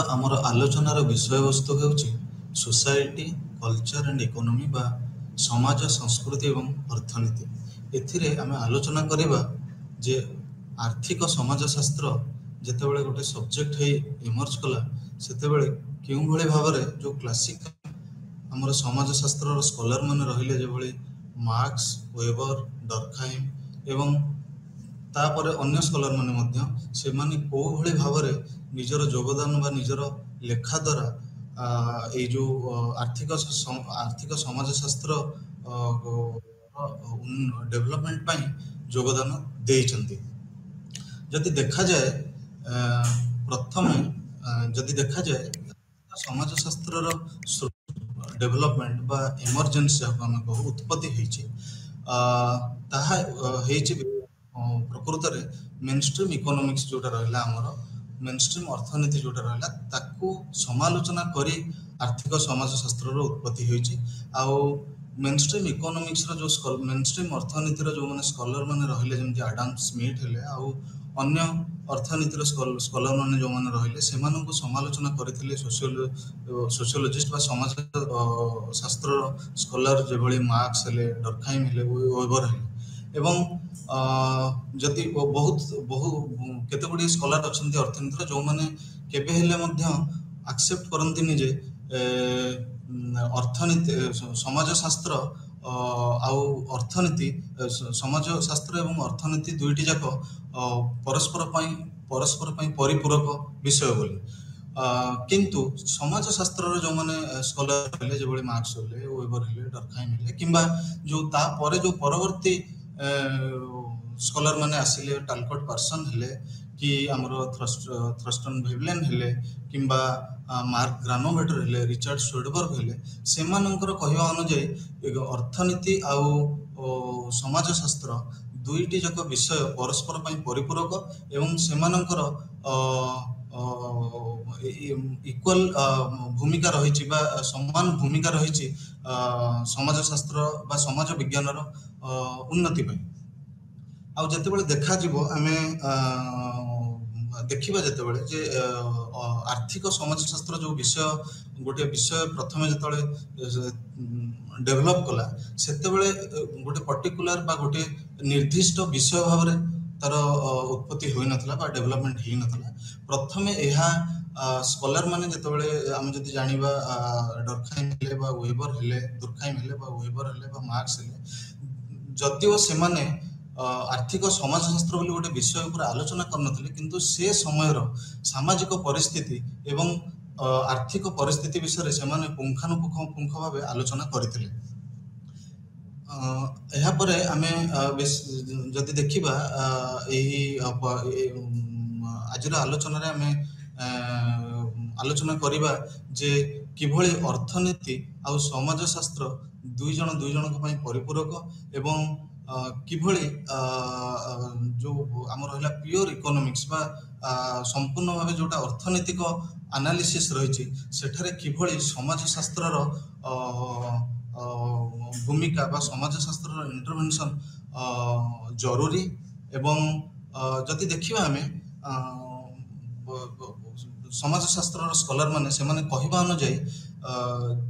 आमर आलोचनार विषय वस्तु हेउची सोसाइटी कल्चर एंड इकोनॉमी बा समाज संस्कृति एवं अर्थनीति। एथिरे आमे आलोचना करिबा जे आर्थिक समाज शास्त्र जेतेबेले गोटे सब्जेक्ट है इमर्ज कला सेतेबेले केउ भली भाबरे जो क्लासिक आमर समाज शास्त्र स्कॉलर माने रहिले जे भली मार्क्स वेबर डर्कहाइम एवं तापर अन्य स्कॉलर माने मध्य से माने को भली भाबरे निजर योगदान बा निजर लेखा द्वारा ए जो आर्थिक समाज शास्त्र डेवलपमेंट पाई योगदान देइचंती। जदि देखा जाए प्रथम जदि देखा जाए समाज शास्त्र डेवलपमेंट बा इमर्जेंसी आम कहू उत्पत्ति होइछि ताहा होइछि प्रकृत रे मेनस्ट्रीम इकोनॉमिक्स जोटा रहला हमर मेनस्ट्रीम अर्थनीति जोटा रहला ताकू समालोचना करी आर्थिक समाज शास्त्र रो उत्पत्ति होइछि। आउ मेनस्ट्रीम इकोनॉमिक्स रो जो मेनस्ट्रीम अर्थनीति रो जो माने स्कॉलर माने रहिले जेमति एडम स्मिथ हेले आउ अन्य अर्थनीति रो स्कॉलर माने जो माने रहिले सेमानन को समालोचना करिथिले सोशियोलॉजिस्ट बा समाज शास्त्र रो स्कॉलर जे भली मार्क्स हेले डर्कहाइम हेले वेबर हेले एवं जदि बहु केते गुडी स्कॉलर अछंती अर्थनीति जो माने केबे हेले मध्य एक्सेप्ट करंतिनी जे अर्थनीति समाज शास्त्र आउ अर्थनीति समाज शास्त्र एवं अर्थनीति दुईटी जाक परस्पर पई परिपूरक विषय बोली किंतु समाज शास्त्र जो माने स्कॉलर हेले जे भली मार्क्स हेले वेबर हेले डर्कहाइम हेले किंबा जो ता परे जो परवर्ती स्कॉलर माने आसिले टालकट पर्सन हेले कि हमरो थ्रस्टन वेवलेन हेले किंबा मार्क ग्रानोवेटर हेले रिचर्ड स्वेडबर्ग हेले सेमानंकर कहिवा अनुसार अर्थनीति आउ समाज शास्त्र दुईटी जक विषय परस्पर पई परिपूरक एवं सेमानंकर इक्वल भूमिका रही बा समान भूमिका रही समाज शास्त्र बा समाज विज्ञान उन्नति पई। आउ जेतेबेले देखा जिवो आमे देखिबा जेतेबेले जे आर्थिक समाज शास्त्र जो विषय गोटे विषय प्रथमे जेतेबेले डेवलप कला सेतेबेले गोटे पर्टिकुलर बा गोटे निर्दिष्ट विषय भाबरे तार उत्पत्ति होई नथला बा डेवलपमेंट होई नथला। प्रथमे एहा स्कॉलर माने जेतेबेले हम जदि जानिबा डर्कहाइम हेले बा वेबर हेले दुर्कहाइम हेले बा वेबर हेले बा मार्क्स हेले जदिओ से माने आर्थिक समाज शास्त्र बोली गोटे विषय ऊपर आलोचना करनथिले किंतु से समयर सामाजिक परिस्थिति एवं आर्थिक परिस्थिति विषय से माने पुंखानुपुंख भाबे आलोचना करथिले। एहा परे आमे जदि देखिबा एही आजर आलोचना रे आमे आलोचना करिबा जे किभଳି अर्थनीति आउ समाज शास्त्र दुई जन को पई परिपूरक एवं किभଳି जो आम रहा प्योर इकोनॉमिक्स बा संपूर्ण भाव जोटा अर्थनैतिक एनालिसिस रही सेठारे किभଳି समाज शास्त्र भूमिका बा समाज शास्त्र इंटरवेंशन जरूरी एवं जदि देखिबा आमे समाज शास्त्र स्कॉलर माने से माने कहिबा अनुसार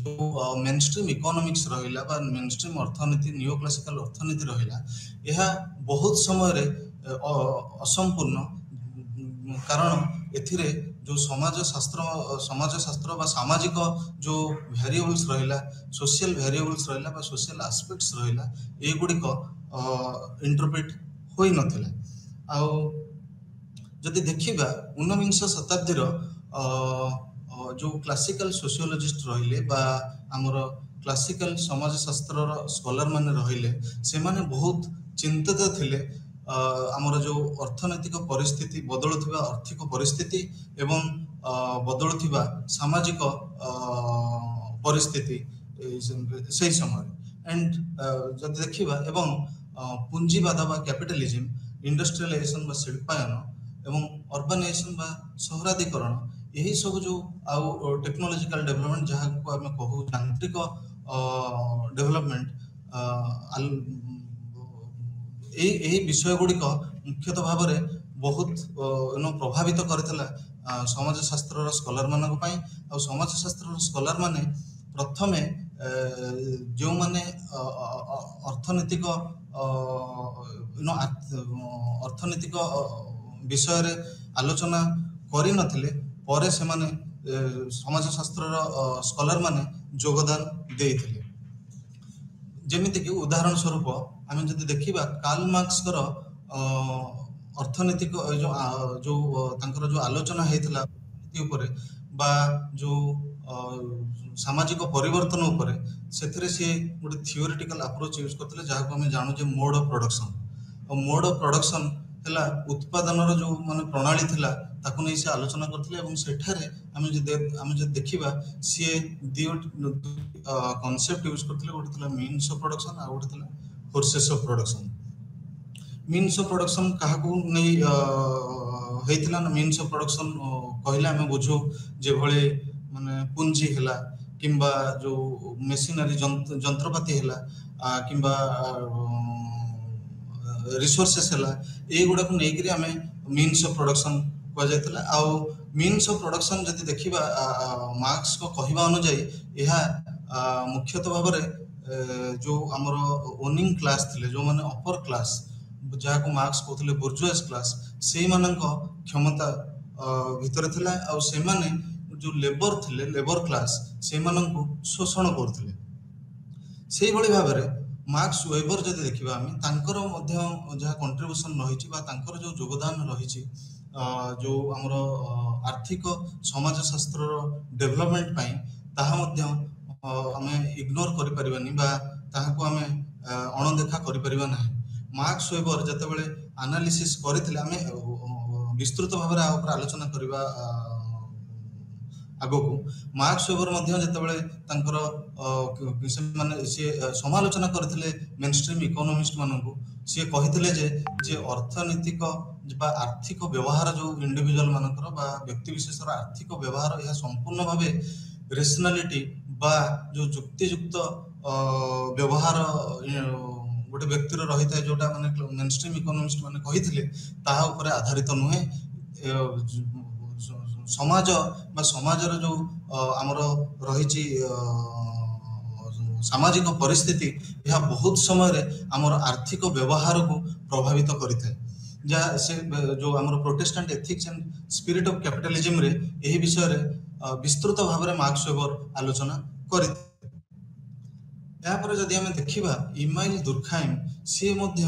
जो मेनस्ट्रीम इकोनॉमिक्स रहिला बा मेनस्ट्रीम अर्थनीति नियो क्लासिकल अर्थनीति रहिला यह बहुत समय रे असंपूर्ण कारण एथिरे जो समाज शास्त्र बा सामाजिक जो वेरिएबल्स रहिला सोशल वेरिएबल्स रहिला बा सोशल एस्पेक्ट्स रहिला ए गुडी को इंटरप्रेट होई नथिला। आउ जदि देखिबा 19 शताब्दी रो जो क्लासिकल सोशियोलॉजिस्ट रहिले बा हमर क्लासिकल समाज शास्त्र स्कॉलर माने रहिले से माने बहुत चिंतित थिले हमर जो अर्थनैतिक परिस्थिति बदलुथिबा आर्थिक परिस्थिति एवं बदलुथिबा सामाजिक परिस्थिति सही समय एंड जदि देखिबा एवं पूंजीवाद बा कैपिटलिज्म इंडस्ट्रियलाइजेशन बा शिल्पायन एवं अर्बानाइजेशन बा सहरादीकरण यही सब जो आउ टेक्नोलॉजिकल डेवलपमेंट जहाँ को आम कहू यांत्रिक डेवलपमेंट यही विषय गुड़िक ମୁଖ୍ୟତଃ ଭାବରେ ବହୁତ ପ୍ରଭାବିତ କରିଥିଲା ସମାଜଶାସ୍ତ୍ରର ସ୍କଲାର ମାନଙ୍କ ପାଇଁ। ଆଉ ସମାଜଶାସ୍ତ୍ରର ସ୍କଲାର ମାନେ ପ୍ରଥମେ ଯେଉଁମାନେ ଅର୍ଥନୈତିକ ଅର୍ଥନୈତିକ ବିଷୟରେ ଆଲୋଚନା କରିନଥିଲେ, ପରେ ସେମାନେ ସମାଜଶାସ୍ତ୍ରର ସ୍କଲାର ମାନେ ଯୋଗଦାନ ଦେଇଥିଲେ। ଯେମିତିକି ଉଦାହରଣ ସ୍ୱରୂପ ଆମେ ଯଦି ଦେଖିବା କାର୍ଲ ମାର୍କ୍ସଙ୍କର ଅର୍ଥନୈତିକ ଯୋଉ ତାଙ୍କର ଯୋଉ ଆଲୋଚନା ହେଇଥିଲା ଅର୍ଥନୀତି ଉପରେ ବା ଯୋଉ ସାମାଜିକ ପରିବର୍ତ୍ତନ ଉପରେ, ସେଥିରେ ସିଏ ଗୋଟେ ଥିଓରିଟିକାଲ ଆପ୍ରୋଚ ୟୁଜ କରିଥିଲେ, ଯାହାକୁ ଆମେ ଜାଣୁ ଯେ ମୋଡ ଅଫ ପ୍ରଡକ୍ସନ। ଆଉ ମୋଡ ଅଫ ପ୍ରଡକ୍ସନ ହେଲା ଉତ୍ପାଦନର ଯୋଉ ମାନେ ପ୍ରଣାଳୀ ଥିଲା ତାକୁ ନେଇ ସେ ଆଲୋଚନା କରିଥିଲେ। ଏବଂ ସେଠାରେ ଆମେ ଯଦି ଦେଖିବା ସିଏ କନସେପ୍ଟ ୟୁଜ କରିଥିଲେ, ଗୋଟେ ଥିଲା ମିନ୍ସ ଅଫ ପ୍ରଡକ୍ସନ ଆଉ ଗୋଟେ ଥିଲା forces of production. Means of production କାହାକୁ ନେଇ ହେଇଥିଲା ନା, ମିନ୍ସ ଅଫ ପ୍ରଡକ୍ସନ କହିଲେ ଆମେ ବୁଝୁ ଯେଭଳି ମାନେ ପୁଞ୍ଜି ହେଲା କିମ୍ବା ଯୋଉ ମେସିନାରୀ ଯନ୍ତ୍ରପାତି ହେଲା କିମ୍ବା ରିସୋର୍ସେସ୍ ହେଲା, ଏଇଗୁଡାକୁ ନେଇକିରି ଆମେ ମିନ୍ସ ଅଫ ପ୍ରଡକ୍ସନ କୁହାଯାଇଥିଲା। ଆଉ ମିନ୍ସ ଅଫ ପ୍ରଡକ୍ସନ ଯଦି ଦେଖିବା ମାର୍କ୍ସଙ୍କ କହିବା ଅନୁଯାୟୀ ଏହା ମୁଖ୍ୟତଃ ଭାବରେ ଯୋଉ ଆମର ଓନିଂ କ୍ଲାସ ଥିଲେ, ଯୋଉମାନେ ଅପର କ୍ଲାସ, ଯାହାକୁ ମାର୍କ୍ସ କହୁଥିଲେ ବୁର୍ଜୁଆସ କ୍ଲାସ, ସେଇମାନଙ୍କ କ୍ଷମତା ଭିତରେ ଥିଲା। ଆଉ ସେମାନେ ଯୋଉ ଲେବର ଥିଲେ, ଲେବର କ୍ଲାସ, ସେମାନଙ୍କୁ ଶୋଷଣ କରୁଥିଲେ। ସେଇଭଳି ଭାବରେ ମାର୍କ୍ସ ୱେବର ଯଦି ଦେଖିବା ଆମେ, ତାଙ୍କର ମଧ୍ୟ ଯାହା କଣ୍ଟ୍ରିବ୍ୟୁସନ ରହିଛି ବା ତାଙ୍କର ଯୋଉ ଯୋଗଦାନ ରହିଛି ଯୋଉ ଆମର ଆର୍ଥିକ ସମାଜଶାସ୍ତ୍ରର ଡେଭଲପମେଣ୍ଟ ପାଇଁ, ତାହା ମଧ୍ୟ ଆମେ ଇଗ୍ନୋର କରିପାରିବାନି ବା ତାହାକୁ ଆମେ ଅଣଦେଖା କରିପାରିବା ନାହିଁ। ମାର୍କ୍ସ ୱେବର ଯେତେବେଳେ ଆନାଲିସିସ୍ କରିଥିଲେ, ଆମେ ବିସ୍ତୃତ ଭାବରେ ଆ ଉପରେ ଆଲୋଚନା କରିବା ଆଗକୁ। ମାର୍କ୍ସ ୱେବର ମଧ୍ୟ ଯେତେବେଳେ ତାଙ୍କର ସେମାନେ ସିଏ ସମାଲୋଚନା କରିଥିଲେ ମେନଷ୍ଟ୍ରିମ୍ ଇକୋନୋମିଷ୍ଟ ମାନଙ୍କୁ, ସିଏ କହିଥିଲେ ଯେ ଅର୍ଥନୈତିକ ବା ଆର୍ଥିକ ବ୍ୟବହାର ଯୋଉ ଇଣ୍ଡିଭିଜୁଆଲ ମାନଙ୍କର ବା ବ୍ୟକ୍ତି ବିଶେଷର ଆର୍ଥିକ ବ୍ୟବହାର, ଏହା ସମ୍ପୂର୍ଣ୍ଣ ଭାବେ ରେସନାଲିଟି ବା ଯୋଉ ଯୁକ୍ତିଯୁକ୍ତ ବ୍ୟବହାର ଗୋଟେ ବ୍ୟକ୍ତିର ରହିଥାଏ, ଯୋଉଟା ମାନେ ମେନଷ୍ଟ୍ରିମ୍ ଇକୋନୋମିଷ୍ଟ ମାନେ କହିଥିଲେ, ତାହା ଉପରେ ଆଧାରିତ ନୁହେଁ। ସମାଜ ବା ସମାଜର ଯୋଉ ଆମର ରହିଛି ସାମାଜିକ ପରିସ୍ଥିତି, ଏହା ବହୁତ ସମୟରେ ଆମର ଆର୍ଥିକ ବ୍ୟବହାରକୁ ପ୍ରଭାବିତ କରିଥାଏ। ଯାହା ସେ ଯୋଉ ଆମର protestant ethics and spirit of କ୍ୟାପିଟାଲିଜିମରେ ଏହି ବିଷୟରେ ବିସ୍ତୃତ ଭାବରେ ମାର୍କ୍ସ ୱେବର ଆଲୋଚନା କରିଥିଲେ। ଏହାପରେ ଯଦି ଆମେ ଦେଖିବା ଇମାଇଲ ଦୁର୍ଖାଇମ, ସିଏ ମଧ୍ୟ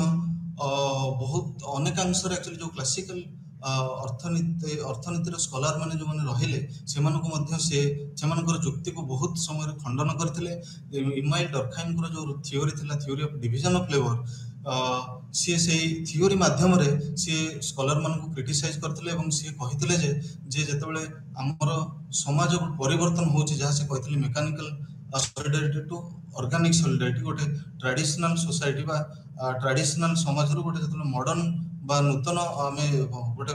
ବହୁତ ଅନେକାଂଶରେ ଆକ୍ଚୁଆଲି ଯୋଉ କ୍ଲାସିକାଲ ଅର୍ଥନୀତିର ସ୍କଲାର ମାନେ ଯୋଉମାନେ ରହିଲେ, ସେମାନଙ୍କୁ ମଧ୍ୟ ସେମାନଙ୍କର ଯୁକ୍ତିକୁ ବହୁତ ସମୟରେ ଖଣ୍ଡନ କରିଥିଲେ। ଇମାଇଲ ଡର୍ଖାଇମଙ୍କର ଯୋଉ ଥିଓରି ଥିଲା, theory of division of labour, ସିଏ ସେଇ ଥିଓରି ମାଧ୍ୟମରେ ସିଏ ସ୍କଲାର ମାନଙ୍କୁ କ୍ରିଟିସାଇଜ କରିଥିଲେ। ଏବଂ ସିଏ କହିଥିଲେ ଯେ ଯେତେବେଳେ ଆମର ସମାଜ ପରିବର୍ତ୍ତନ ହଉଛି, ଯାହା ସେ କହିଥିଲେ mechanical solidarity to organic solidarity, ଗୋଟେ ଟ୍ରାଡିସନାଲ ସୋସାଇଟି ବା ଟ୍ରାଡିସନାଲ ସମାଜରୁ ଗୋଟେ ଯେତେବେଳେ ମଡର୍ନ ବା ନୂତନ ଆମେ ଗୋଟେ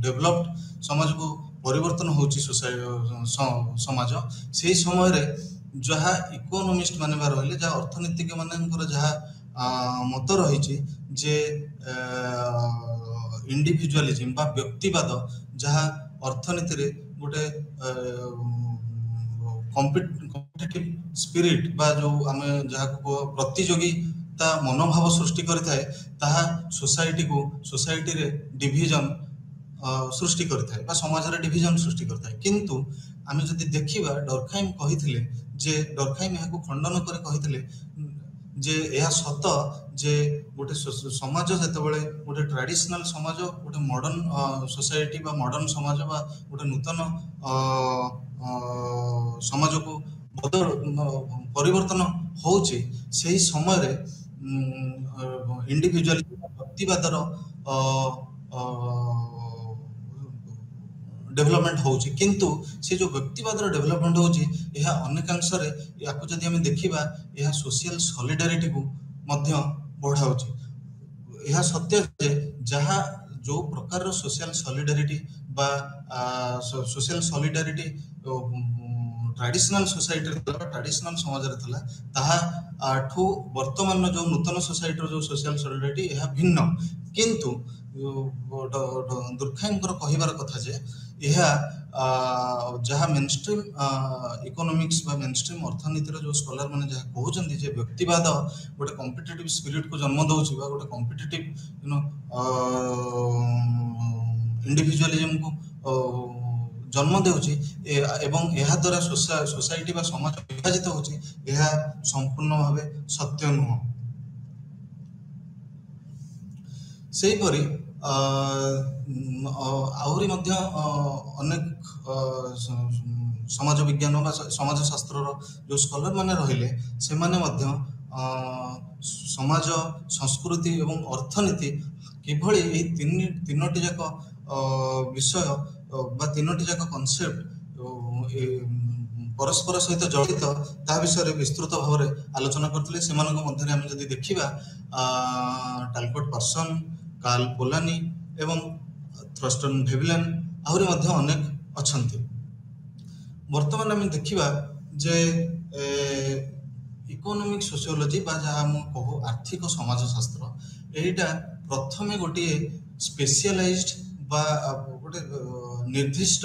ଡେଭଲପଡ ସମାଜକୁ ପରିବର୍ତ୍ତନ ହଉଛି ସମାଜ, ସେଇ ସମୟରେ ଯାହା ଇକୋନୋମିଷ୍ଟ ମାନେ ବା ରହିଲେ, ଯାହା ଅର୍ଥନୀତିଜ୍ଞ ମାନଙ୍କର ଯାହା ମତ ରହିଛି ଯେ ଇଣ୍ଡିଭିଜୁଆଲିଜିମ ବା ବ୍ୟକ୍ତିବାଦ, ଯାହା ଅର୍ଥନୀତିରେ ଗୋଟେ କମ୍ପିଟିଟିଭ ସ୍ପିରିଟ ବା ଯୋଉ ଆମେ ଯାହାକୁ ପ୍ରତିଯୋଗିତା ମନୋଭାବ ସୃଷ୍ଟି କରିଥାଏ, ତାହା ସୋସାଇଟିରେ ଡିଭିଜନ ସୃଷ୍ଟି କରିଥାଏ ବା ସମାଜରେ ଡିଭିଜନ ସୃଷ୍ଟି କରିଥାଏ। କିନ୍ତୁ ଆମେ ଯଦି ଦେଖିବା, ଡର୍ଖାଇମ କହିଥିଲେ ଯେ, ଡର୍ଖାଇମ ଏହାକୁ ଖଣ୍ଡନ କରି କହିଥିଲେ ଯେ ଏହା ସତ ଯେ ଗୋଟେ ସମାଜ ଯେତେବେଳେ ଗୋଟେ ଟ୍ରାଡିସନାଲ ସମାଜ ଗୋଟେ ମଡର୍ନ ସୋସାଇଟି ବା ମଡର୍ନ ସମାଜ ବା ଗୋଟେ ନୂତନ ସମାଜକୁ ପରିବର୍ତ୍ତନ ହଉଛି, ସେହି ସମୟରେ ଇଣ୍ଡିଭିଜୁଆଲିଟି ବ୍ୟକ୍ତିବାଦର ଡେଭଲପମେଣ୍ଟ ହଉଛି। କିନ୍ତୁ ସେ ଯୋଉ ବ୍ୟକ୍ତିବାଦର ଡେଭଲପମେଣ୍ଟ ହଉଛି, ଏହା ଅନେକାଂଶରେ ୟାକୁ ଯଦି ଆମେ ଦେଖିବା, ଏହା ସୋସିଆଲ ସଲିଡାରିଟିକୁ ମଧ୍ୟ ବଢାଉଛି। ଏହା ସତ୍ୟ ଯେ ଯାହା ଯୋଉ ପ୍ରକାରର ସୋସିଆଲ ସଲିଡାରିଟି ବା ସୋସିଆଲ ସଲିଡାରିଟି ଟ୍ରାଡିସନାଲ ସୋସାଇଟିରେ ଥିଲା, ଟ୍ରାଡିସନାଲ ସମାଜରେ ଥିଲା, ତାହା ଠୁ ବର୍ତ୍ତମାନର ଯୋଉ ନୂତନ ସୋସାଇଟିର ଯୋଉ ସୋସିଆଲ ସଲିଡାରିଟି, ଏହା ଭିନ୍ନ। କିନ୍ତୁ ଦୁର୍ଖାଇଙ୍କର କହିବାର କଥା ଯେ ଏହା ଯାହା ମେନଷ୍ଟ୍ରିମ୍ ଇକୋନୋମିକ୍ସ ବା ମେନଷ୍ଟ୍ରିମ୍ ଅର୍ଥନୀତିର ଯେଉଁ ସ୍କଲାର ମାନେ ଯାହା କହୁଛନ୍ତି ଯେ ବ୍ୟକ୍ତିବାଦ ଗୋଟେ କମ୍ପିଟେଟିଭ୍ ସ୍ପିରିଟକୁ ଜନ୍ମ ଦେଉଛି ବା ଗୋଟେ କମ୍ପିଟେଟିଭ୍ ଇଣ୍ଡିଭିଜୁଆଲିଜମକୁ ଜନ୍ମ ଦେଉଛି ଏବଂ ଏହା ଦ୍ୱାରା ସୋସାଇଟି ବା ସମାଜ ବିଭାଜିତ ହେଉଛି, ଏହା ସମ୍ପୂର୍ଣ୍ଣ ଭାବେ ସତ୍ୟ ନୁହଁ। ସେହିପରି ଆହୁରି ମଧ୍ୟ ଅନେକ ସମାଜ ବିଜ୍ଞାନ ବା ସମାଜ ଶାସ୍ତ୍ରର ଯେଉଁ ସ୍କଲାର ମାନେ ରହିଲେ ସେମାନେ ମଧ୍ୟ ସମାଜ, ସଂସ୍କୃତି ଏବଂ ଅର୍ଥନୀତି କିଭଳି ଏହି ତିନୋଟି ଯାକ ବିଷୟ ବା ତିନୋଟି ଯାକ କନସେପ୍ଟ ପରସ୍ପର ସହିତ ଜଡ଼ିତ ତା ବିଷୟରେ ବିସ୍ତୃତ ଭାବରେ ଆଲୋଚନା କରିଥିଲେ। ସେମାନଙ୍କ ମଧ୍ୟରେ ଆମେ ଯଦି ଦେଖିବା ଟାଲକଟ୍ ପାର୍ସନ୍, କାର୍ଲ ପୋଲାନି ଏବଂ ଥର୍ଷ୍ଟନ୍ ଭେଭିଲାନ୍ ଆହୁରି ମଧ୍ୟ ଅନେକ ଅଛନ୍ତି। ବର୍ତ୍ତମାନ ଆମେ ଦେଖିବା ଯେ ଇକୋନୋମିକ୍ ସୋସିଓଲୋଜି ବା ଯାହା ଆମେ କହୁ ଆର୍ଥିକ ସମାଜଶାସ୍ତ୍ର, ଏଇଟା ପ୍ରଥମେ ଗୋଟିଏ ସ୍ପେସିଆଲାଇଜ୍ଡ ବା ଗୋଟେ ନିର୍ଦ୍ଦିଷ୍ଟ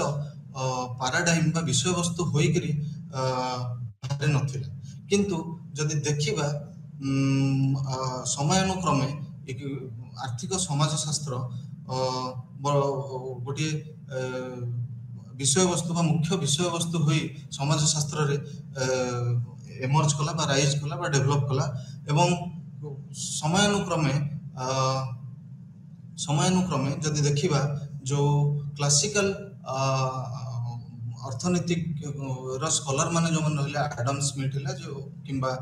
ପାରାଡାଇମ୍ ବା ବିଷୟବସ୍ତୁ ହୋଇକରି ବାହାରି ନଥିଲା। କିନ୍ତୁ ଯଦି ଦେଖିବା ସମୟାନୁକ୍ରମେ ଆର୍ଥିକ ସମାଜଶାସ୍ତ୍ର ଗୋଟିଏ ବିଷୟବସ୍ତୁ ବା ମୁଖ୍ୟ ବିଷୟବସ୍ତୁ ହୋଇ ସମାଜଶାସ୍ତ୍ରରେ ଏମର୍ଜ କଲା ବା ରାଇଜ୍ କଲା ବା ଡେଭଲପ୍ କଲା ଏବଂ ସମୟାନୁକ୍ରମେ ଯଦି ଦେଖିବା ଯେଉଁ କ୍ଲାସିକାଲ ଅର୍ଥନୀତିର ସ୍କଲାର ମାନେ ଯେଉଁମାନେ ରହିଲେ, ଆଡମ୍ ସ୍ମିଥ୍ ହେଲା ଯେଉଁ କିମ୍ବା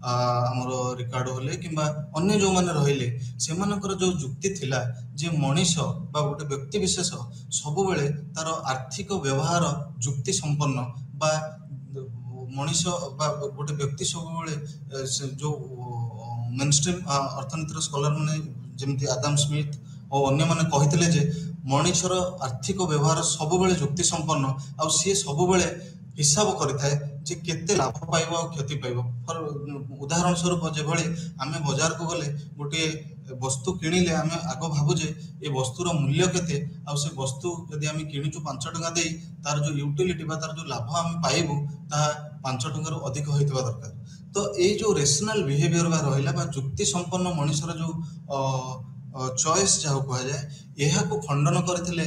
ଆମର ରିକାର୍ଡୋ ହେଲେ କିମ୍ବା ଅନ୍ୟ ଯେଉଁମାନେ ରହିଲେ, ସେମାନଙ୍କର ଯେଉଁ ଯୁକ୍ତି ଥିଲା ଯେ ମଣିଷ ବା ଗୋଟେ ବ୍ୟକ୍ତି ବିଶେଷ ସବୁବେଳେ ତାର ଆର୍ଥିକ ବ୍ୟବହାର ଯୁକ୍ତି ସମ୍ପନ୍ନ ବା ମଣିଷ ବା ଗୋଟେ ବ୍ୟକ୍ତି ସବୁବେଳେ ଯେଉଁ ମେନଷ୍ଟ୍ରିମ୍ ଅର୍ଥନୀତିର ସ୍କଲାର ମାନେ ଯେମିତି ଆଡମ୍ ସ୍ମିଥ୍ ଓ ଅନ୍ୟମାନେ କହିଥିଲେ ଯେ ମଣିଷର ଆର୍ଥିକ ବ୍ୟବହାର ସବୁବେଳେ ଯୁକ୍ତି ସମ୍ପନ୍ନ ଆଉ ସିଏ ସବୁବେଳେ ହିସାବ କରିଥାଏ ଯେ କେତେ ଲାଭ ପାଇବ ଆଉ କ୍ଷତି ପାଇବ। ଉଦାହରଣ ସ୍ୱରୂପ ଯେଭଳି ଆମେ ବଜାରକୁ ଗଲେ ଗୋଟିଏ ବସ୍ତୁ କିଣିଲେ ଆମେ ଆଗ ଭାବୁ ଯେ ଏ ବସ୍ତୁର ମୂଲ୍ୟ କେତେ, ଆଉ ସେ ବସ୍ତୁ ଯଦି ଆମେ କିଣିଛୁ 5 ଟଙ୍କା ଦେଇ ତାର ଯେଉଁ ୟୁଟିଲିଟି ବା ତାର ଯେଉଁ ଲାଭ ଆମେ ପାଇବୁ ତାହା 5 ଟଙ୍କାରୁ ଅଧିକ ହୋଇଥିବା ଦରକାର। ତ ଏଇ ଯେଉଁ ରେସନାଲ ବିହେଭିୟର ବା ରହିଲା ବା ଯୁକ୍ତି ସମ୍ପନ୍ନ ମଣିଷର ଯେଉଁ ଚଏସ୍ ଯାହାକୁ କୁହାଯାଏ, ଏହାକୁ ଖଣ୍ଡନ କରିଥିଲେ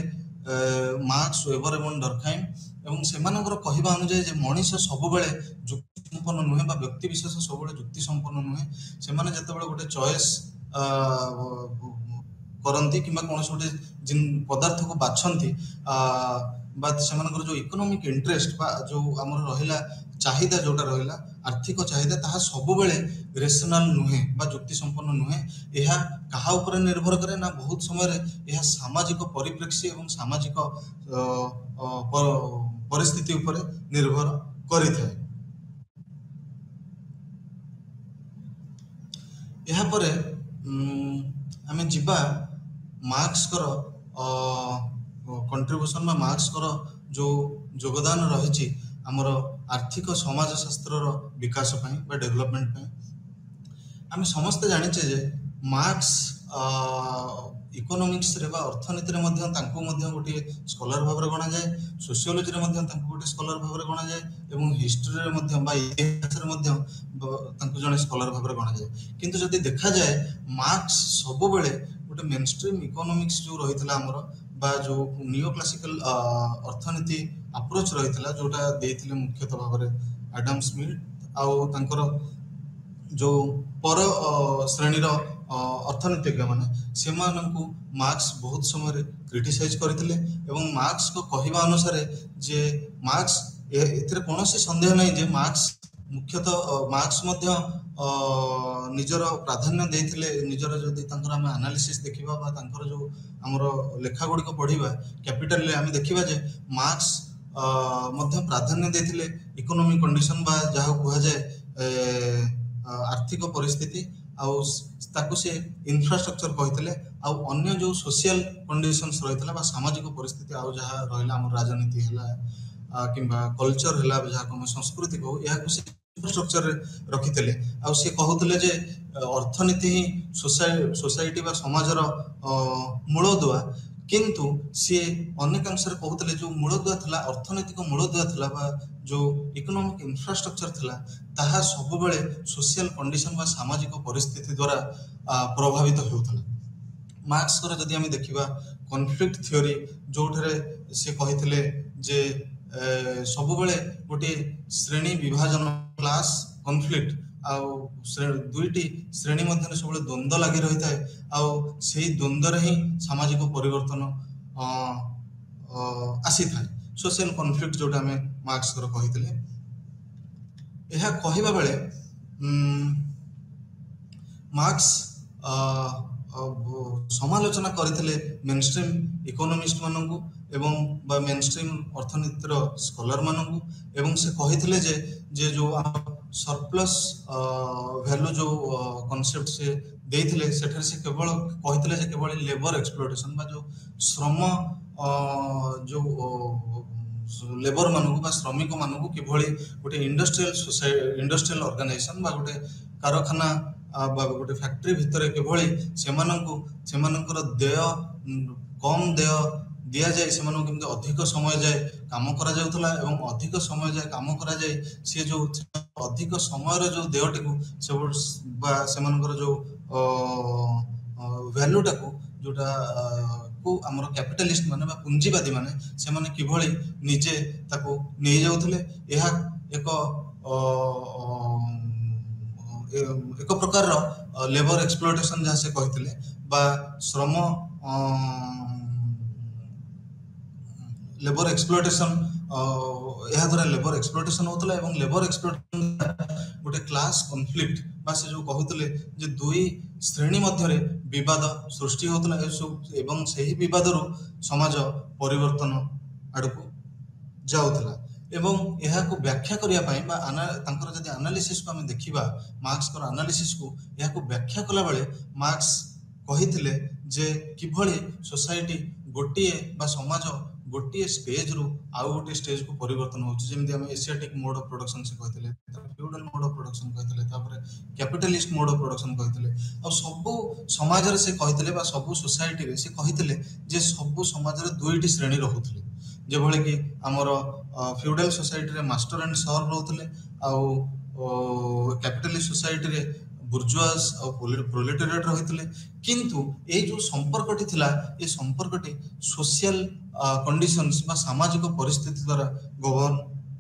ମାର୍କ୍ସ, ୱେବର ଏବଂ ଡର୍ଖାଇମ୍ ଏବଂ ସେମାନଙ୍କର କହିବା ଅନୁଯାୟୀ ଯେ ମଣିଷ ସବୁବେଳେ ଯୁକ୍ତି ସମ୍ପନ୍ନ ନୁହେଁ ବା ବ୍ୟକ୍ତି ବିଶେଷ ସବୁବେଳେ ଯୁକ୍ତି ସମ୍ପନ୍ନ ନୁହେଁ। ସେମାନେ ଯେତେବେଳେ ଗୋଟେ ଚଏସ୍ କରନ୍ତି କିମ୍ବା କୌଣସି ଗୋଟେ ପଦାର୍ଥକୁ ବାଛନ୍ତି ବା ସେମାନଙ୍କର ଯେଉଁ ଇକୋନୋମିକ୍ ଇଣ୍ଟରେଷ୍ଟ ବା ଯେଉଁ ଆମର ରହିଲା ଚାହିଦା ଯେଉଁଟା ରହିଲା ଆର୍ଥିକ ଚାହିଦା, ତାହା ସବୁବେଳେ ରେସନାଲ ନୁହେଁ ବା ଯୁକ୍ତି ସମ୍ପନ୍ନ ନୁହେଁ। ଏହା କାହା ଉପରେ ନିର୍ଭର କରେ ନା ବହୁତ ସମୟରେ ଏହା ସାମାଜିକ ପରିପ୍ରେକ୍ଷୀ ଏବଂ ସାମାଜିକ ପରିସ୍ଥିତି ଉପରେ ନିର୍ଭର କରିଥାଏ। ଏହାପରେ ଆମେ ଯିବା ମାର୍କ୍ସଙ୍କର କଣ୍ଟ୍ରିବ୍ୟୁସନ୍ ବା ମାର୍କ୍ସଙ୍କର ଯେଉଁ ଯୋଗଦାନ ରହିଛି ଆମର ଆର୍ଥିକ ସମାଜଶାସ୍ତ୍ରର ବିକାଶ ପାଇଁ ବା ଡେଭଲପମେଣ୍ଟ ପାଇଁ। ଆମେ ସମସ୍ତେ ଜାଣିଛେ ଯେ ମାର୍କ୍ସ ଇକୋନୋମିକ୍ସରେ ବା ଅର୍ଥନୀତିରେ ମଧ୍ୟ ତାଙ୍କୁ ମଧ୍ୟ ଗୋଟିଏ ସ୍କଲାର ଭାବରେ ଗଣାଯାଏ, ସୋସିଓଲୋଜିରେ ମଧ୍ୟ ତାଙ୍କୁ ଗୋଟିଏ ସ୍କଲାର ଭାବରେ ଗଣାଯାଏ ଏବଂ ହିଷ୍ଟ୍ରିରେ ମଧ୍ୟ ବା ଇତିହାସରେ ମଧ୍ୟ ତାଙ୍କୁ ଜଣେ ସ୍କଲାର ଭାବରେ ଗଣାଯାଏ। କିନ୍ତୁ ଯଦି ଦେଖାଯାଏ ମାର୍କ୍ସ ସବୁବେଳେ ଗୋଟେ ମେନଷ୍ଟ୍ରିମ୍ ଇକୋନୋମିକ୍ସ ଯେଉଁ ରହିଥିଲା ଆମର ବା ଯେଉଁ ନିଓ କ୍ଲାସିକାଲ ଅର୍ଥନୀତି ଆପ୍ରୋଚ୍ ରହିଥିଲା ଯେଉଁଟା ଦେଇଥିଲେ ମୁଖ୍ୟତଃ ଭାବରେ ଆଡମ୍ ସ୍ମିଥ୍ ଆଉ ତାଙ୍କର ଯେଉଁ ପର ଶ୍ରେଣୀର ଅର୍ଥନୀତିଜ୍ଞ ମାନେ, ସେମାନଙ୍କୁ ମାର୍କ୍ସ ବହୁତ ସମୟରେ କ୍ରିଟିସାଇଜ କରିଥିଲେ ଏବଂ ମାର୍କ୍ସଙ୍କ କହିବା ଅନୁସାରେ ଯେ ମାର୍କ୍ସ ଏଥିରେ କୌଣସି ସନ୍ଦେହ ନାହିଁ ଯେ ମାର୍କ୍ସ ମୁଖ୍ୟତଃ ମାର୍କ୍ସ ମଧ୍ୟ ନିଜର ପ୍ରାଧାନ୍ୟ ଦେଇଥିଲେ ନିଜର ଯଦି ତାଙ୍କର ଆମେ ଆନାଲିସିସ୍ ଦେଖିବା ବା ତାଙ୍କର ଯେଉଁ ଆମର ଲେଖା ଗୁଡ଼ିକ ପଢ଼ିବା କ୍ୟାପିଟାଲରେ ଆମେ ଦେଖିବା ଯେ ମାର୍କ୍ସ ମଧ୍ୟ ପ୍ରାଧାନ୍ୟ ଦେଇଥିଲେ ଇକୋନୋମିକ୍ କଣ୍ଡିସନ ବା ଯାହାକୁ କୁହାଯାଏ ଆର୍ଥିକ ପରିସ୍ଥିତି ଆଉ ତାକୁ ସେ ଇନଫ୍ରାଷ୍ଟ୍ରକ୍ଚର କହିଥିଲେ। ଆଉ ଅନ୍ୟ ଯେଉଁ ସୋସିଆଲ କଣ୍ଡିସନ୍ସ ରହିଥିଲା ବା ସାମାଜିକ ପରିସ୍ଥିତି ଆଉ ଯାହା ରହିଲା ଆମର ରାଜନୀତି ହେଲା କିମ୍ବା କଲଚର ହେଲା ଯାହାକୁ ଆମେ ସଂସ୍କୃତି କହୁ, ଏହାକୁ ସେ ଇନଫ୍ରାଷ୍ଟ୍ରକ୍ଚର ରଖିଥିଲେ ଆଉ ସେ କହୁଥିଲେ ଯେ ଅର୍ଥନୀତି ହିଁ ସୋସାଇଟି ବା ସମାଜର ମୂଳଦୁଆ କିନ୍ତୁ ସିଏ ଅନେକାଂଶରେ କହୁଥିଲେ ଯୋଉ ମୂଳଦୁଆ ଥିଲା ଅର୍ଥନୈତିକ ମୂଳଦୁଆ ଥିଲା ବା ଯୋଉ ଇକୋନୋମିକ ଇନଫ୍ରାଷ୍ଟ୍ରକ୍ଚର ଥିଲା ତାହା ସବୁବେଳେ ସୋସିଆଲ କଣ୍ଡିସନ ବା ସାମାଜିକ ପରିସ୍ଥିତି ଦ୍ୱାରା ପ୍ରଭାବିତ ହେଉଥିଲା। ମାର୍କ୍ସଙ୍କର ଯଦି ଆମେ ଦେଖିବା କନଫ୍ଲିକ୍ଟ ଥିଓରି ଯୋଉଠାରେ ସେ କହିଥିଲେ ଯେ ସବୁବେଳେ ଗୋଟିଏ ଶ୍ରେଣୀ ବିଭାଜନ କ୍ଲାସ କନଫ୍ଲିକ୍ଟ ଆଉ ଦୁଇଟି ଶ୍ରେଣୀ ମଧ୍ୟରେ ସବୁବେଳେ ଦ୍ୱନ୍ଦ୍ୱ ଲାଗି ରହିଥାଏ ଆଉ ସେଇ ଦ୍ୱନ୍ଦ୍ୱରେ ହିଁ ସାମାଜିକ ପରିବର୍ତ୍ତନ ଆସିଥାଏ ସୋସିଆଲ କନଫ୍ଲିକ୍ଟ ଯୋଉଟା ଆମେ ମାର୍କ୍ସଙ୍କର କହିଥିଲେ। ଏହା କହିବା ବେଳେ ମାର୍କ୍ସ ସମାଲୋଚନା କରିଥିଲେ ମେନଷ୍ଟ୍ରିମ୍ ଇକୋନୋମିଷ୍ଟ ମାନଙ୍କୁ ଏବଂ ବା ମେନଷ୍ଟ୍ରିମ୍ ଅର୍ଥନୀତିର ସ୍କଲାର ମାନଙ୍କୁ ଏବଂ ସେ କହିଥିଲେ ଯେ ଯୋଉ ସରପ୍ଲସ୍ ଭ୍ୟାଲୁ ଯୋଉ କନସେପ୍ଟ ସେ ଦେଇଥିଲେ ସେଠାରେ ସେ କେବଳ କହିଥିଲେ ଯେ କେବଳ ଲେବର ଏକ୍ସପ୍ଲୋଟେସନ ବା ଯୋଉ ଶ୍ରମ ଯୋଉ ଲେବର ମାନଙ୍କୁ ବା ଶ୍ରମିକ ମାନଙ୍କୁ କିଭଳି ଗୋଟେ ଇଣ୍ଡଷ୍ଟ୍ରିଆଲ ଅର୍ଗାନାଇଜେସନ ବା ଗୋଟେ କାରଖାନା ବା ଗୋଟେ ଫ୍ୟାକ୍ଟ୍ରି ଭିତରେ କିଭଳି ସେମାନଙ୍କର ଦେୟ କମ ଦେୟ ଦିଆଯାଏ ସେମାନଙ୍କୁ କେମିତି ଅଧିକ ସମୟ ଯାଏ କାମ କରାଯାଉଥିଲା ଏବଂ ଅଧିକ ସମୟ ଯାଏ କାମ କରାଯାଏ ସେ ଯୋଉ ଅଧିକ ସମୟର ଯୋଉ ଦେୟଟିକୁ ବା ସେମାନଙ୍କର ଯୋଉ ଭ୍ୟାଲୁଟାକୁ ଯୋଉଟା ଆମର କ୍ୟାପିଟାଲିଷ୍ଟ ମାନେ ବା ପୁଞ୍ଜିବାଦୀ ମାନେ ସେମାନେ କିଭଳି ନିଜେ ତାକୁ ନେଇଯାଉଥିଲେ ଏହା ଏକ ପ୍ରକାରର ଲେବର ଏକ୍ସପ୍ଲୋଟେସନ ଯାହା ସେ କହିଥିଲେ ବା ଶ୍ରମ ଲେବର ଏକ୍ସପ୍ଲୋଟେସନ ଏହା ଦ୍ୱାରା ଲେବର ଏକ୍ସପ୍ଲୋଟେସନ ହଉଥିଲା ଏବଂ ଲେବର ଏକ୍ସପ୍ଲୋଟେସନ ଗୋଟେ କ୍ଲାସ କନଫ୍ଲିକ୍ଟ ବା ସେ ଯୋଉ କହୁଥିଲେ ଯେ ଦୁଇ ଶ୍ରେଣୀ ମଧ୍ୟରେ ବିବାଦ ସୃଷ୍ଟି ହଉଥିଲା ଏବଂ ସେହି ବିବାଦରୁ ସମାଜ ପରିବର୍ତ୍ତନ ଆଡକୁ ଯାଉଥିଲା ଏବଂ ଏହାକୁ ବ୍ୟାଖ୍ୟା କରିବା ପାଇଁ ବା ତାଙ୍କର ଯଦି ଆନାଲିସିସକୁ ଆମେ ଦେଖିବା ମାର୍କ୍ସଙ୍କର ଆନାଲିସିସକୁ ଏହାକୁ ବ୍ୟାଖ୍ୟା କଲା ବେଳେ ମାର୍କ୍ସ କହିଥିଲେ ଯେ କିଭଳି ସୋସାଇଟି ଗୋଟିଏ ବା ସମାଜ ଗୋଟିଏ ଷ୍ଟେଜରୁ ଆଉ ଗୋଟିଏ ଷ୍ଟେଜକୁ ପରିବର୍ତ୍ତନ ହେଉଛି ଯେମିତି ଆମେ ଏସିଆଟିକ୍ ମୋଡ ଅଫ ପ୍ରଡକ୍ସନ ସେ କହିଥିଲେ ଫ୍ୟୁଡାଲ ମୋଡ ଅଫ ପ୍ରଡକ୍ସନ କହିଥିଲେ ତାପରେ କ୍ୟାପିଟାଲିଷ୍ଟ ମୋଡ ଅଫ ପ୍ରଡକ୍ସନ କହିଥିଲେ ଆଉ ସବୁ ସମାଜରେ ସେ କହିଥିଲେ ବା ସବୁ ସୋସାଇଟିରେ ସେ କହିଥିଲେ ଯେ ସବୁ ସମାଜରେ ଦୁଇଟି ଶ୍ରେଣୀ ରହୁଥିଲେ ଯେଭଳି କି ଆମର ଫ୍ୟୁଡାଲ ସୋସାଇଟିରେ ମାଷ୍ଟର ଆଣ୍ଡ ସର୍ଭ ରହୁଥିଲେ ଆଉ କ୍ୟାପିଟାଲିଷ୍ଟ ସୋସାଇଟିରେ ବୁର୍ଜୁଆସ ଆଉ ପ୍ରୋଲେଟାରିଏଟ ରହିଥିଲେ କିନ୍ତୁ ଏଇ ଯୋଉ ସମ୍ପର୍କଟି ଥିଲା ଏ ସମ୍ପର୍କଟି ସୋସିଆଲ କଣ୍ଡିସନ୍ସ ବା ସାମାଜିକ ପରିସ୍ଥିତି ଦ୍ୱାରା ଗଭର୍ଣ୍ଣ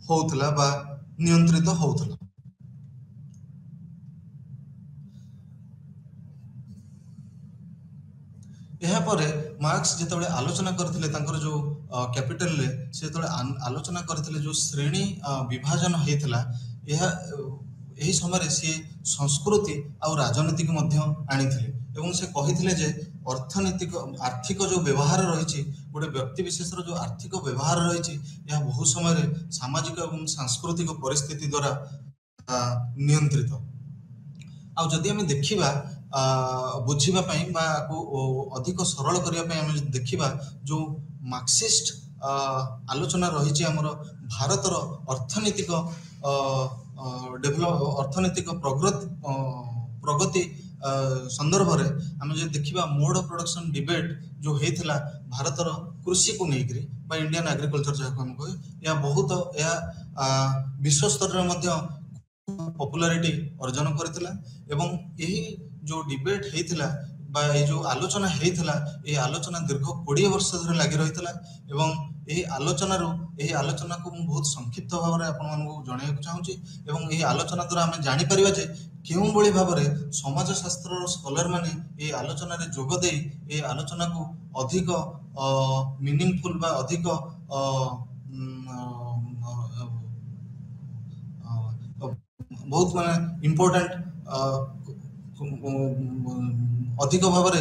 ହଉଥିଲା ବା ନିୟନ୍ତ୍ରିତ ହଉଥିଲା। ଏହାପରେ ମାର୍କ୍ସ ଯେତେବେଳେ ଆଲୋଚନା କରିଥିଲେ ତାଙ୍କର ଯୋଉ କ୍ୟାପିଟାଲରେ ସେ ଯେତେବେଳେ ଆଲୋଚନା କରିଥିଲେ ଯୋଉ ଶ୍ରେଣୀ ବିଭାଜନ ହେଇଥିଲା ଏହି ସମୟରେ ସିଏ ସଂସ୍କୃତି ଆଉ ରାଜନୀତିକୁ ମଧ୍ୟ ଆଣିଥିଲେ ଏବଂ ସେ କହିଥିଲେ ଯେ ଆର୍ଥିକ ଯୋଉ ବ୍ୟବହାର ରହିଛି ଗୋଟେ ବ୍ୟକ୍ତି ବିଶେଷର ଯୋଉ ଆର୍ଥିକ ବ୍ୟବହାର ରହିଛି ଏହା ବହୁ ସମୟରେ ସାମାଜିକ ଏବଂ ସାଂସ୍କୃତିକ ପରିସ୍ଥିତି ଦ୍ୱାରା ନିୟନ୍ତ୍ରିତ। ଆଉ ଯଦି ଆମେ ଦେଖିବା ବୁଝିବା ପାଇଁ ବା ଅଧିକ ସରଳ କରିବା ପାଇଁ ଆମେ ଦେଖିବା ଯୋଉ ମାର୍କ୍ସିଷ୍ଟ ଆଲୋଚନା ରହିଛି ଆମର ଭାରତର ଅର୍ଥନୈତିକ ଅର୍ଥନୈତିକ ପ୍ରଗତି ସନ୍ଦର୍ଭରେ ଆମେ ଯଦି ଦେଖିବା ମୋଡ ଅଫ ପ୍ରଡକ୍ସନ ଡିବେଟ୍ ଯୋଉ ହେଇଥିଲା ଭାରତର କୃଷିକୁ ନେଇକରି ବା ଇଣ୍ଡିଆନ ଏଗ୍ରିକଲଚର ଯାହାକୁ ଆମେ କହେ ଏହା ବିଶ୍ୱ ସ୍ତରରେ ମଧ୍ୟ ପପୁଲାରିଟି ଅର୍ଜନ କରିଥିଲା ଏବଂ ଏହି ଯୋଉ ଡିବେଟ୍ ହେଇଥିଲା ବା ଏଇ ଯୋଉ ଆଲୋଚନା ହେଇଥିଲା ଏହି ଆଲୋଚନା ଦୀର୍ଘ 20 ବର୍ଷ ଧରି ଲାଗି ରହିଥିଲା ଏବଂ ଏହି ଆଲୋଚନାକୁ ମୁଁ ବହୁତ ସଂକ୍ଷିପ୍ତ ଭାବରେ ଆପଣମାନଙ୍କୁ ଜଣାଇବାକୁ ଚାହୁଁଛି ଏବଂ ଏହି ଆଲୋଚନା ଦ୍ୱାରା ଆମେ ଜାଣିପାରିବା ଯେ କେଉଁଭଳି ଭାବରେ ସମାଜଶାସ୍ତ୍ରର ସ୍କଲାର ମାନେ ଏହି ଆଲୋଚନାରେ ଯୋଗ ଦେଇ ଏହି ଆଲୋଚନାକୁ ଅଧିକ ମିନିଂଫୁଲ ବା ଅଧିକ ବହୁତ ମାନେ ଇମ୍ପୋର୍ଟାଣ୍ଟ ଅଧିକ ଭାବରେ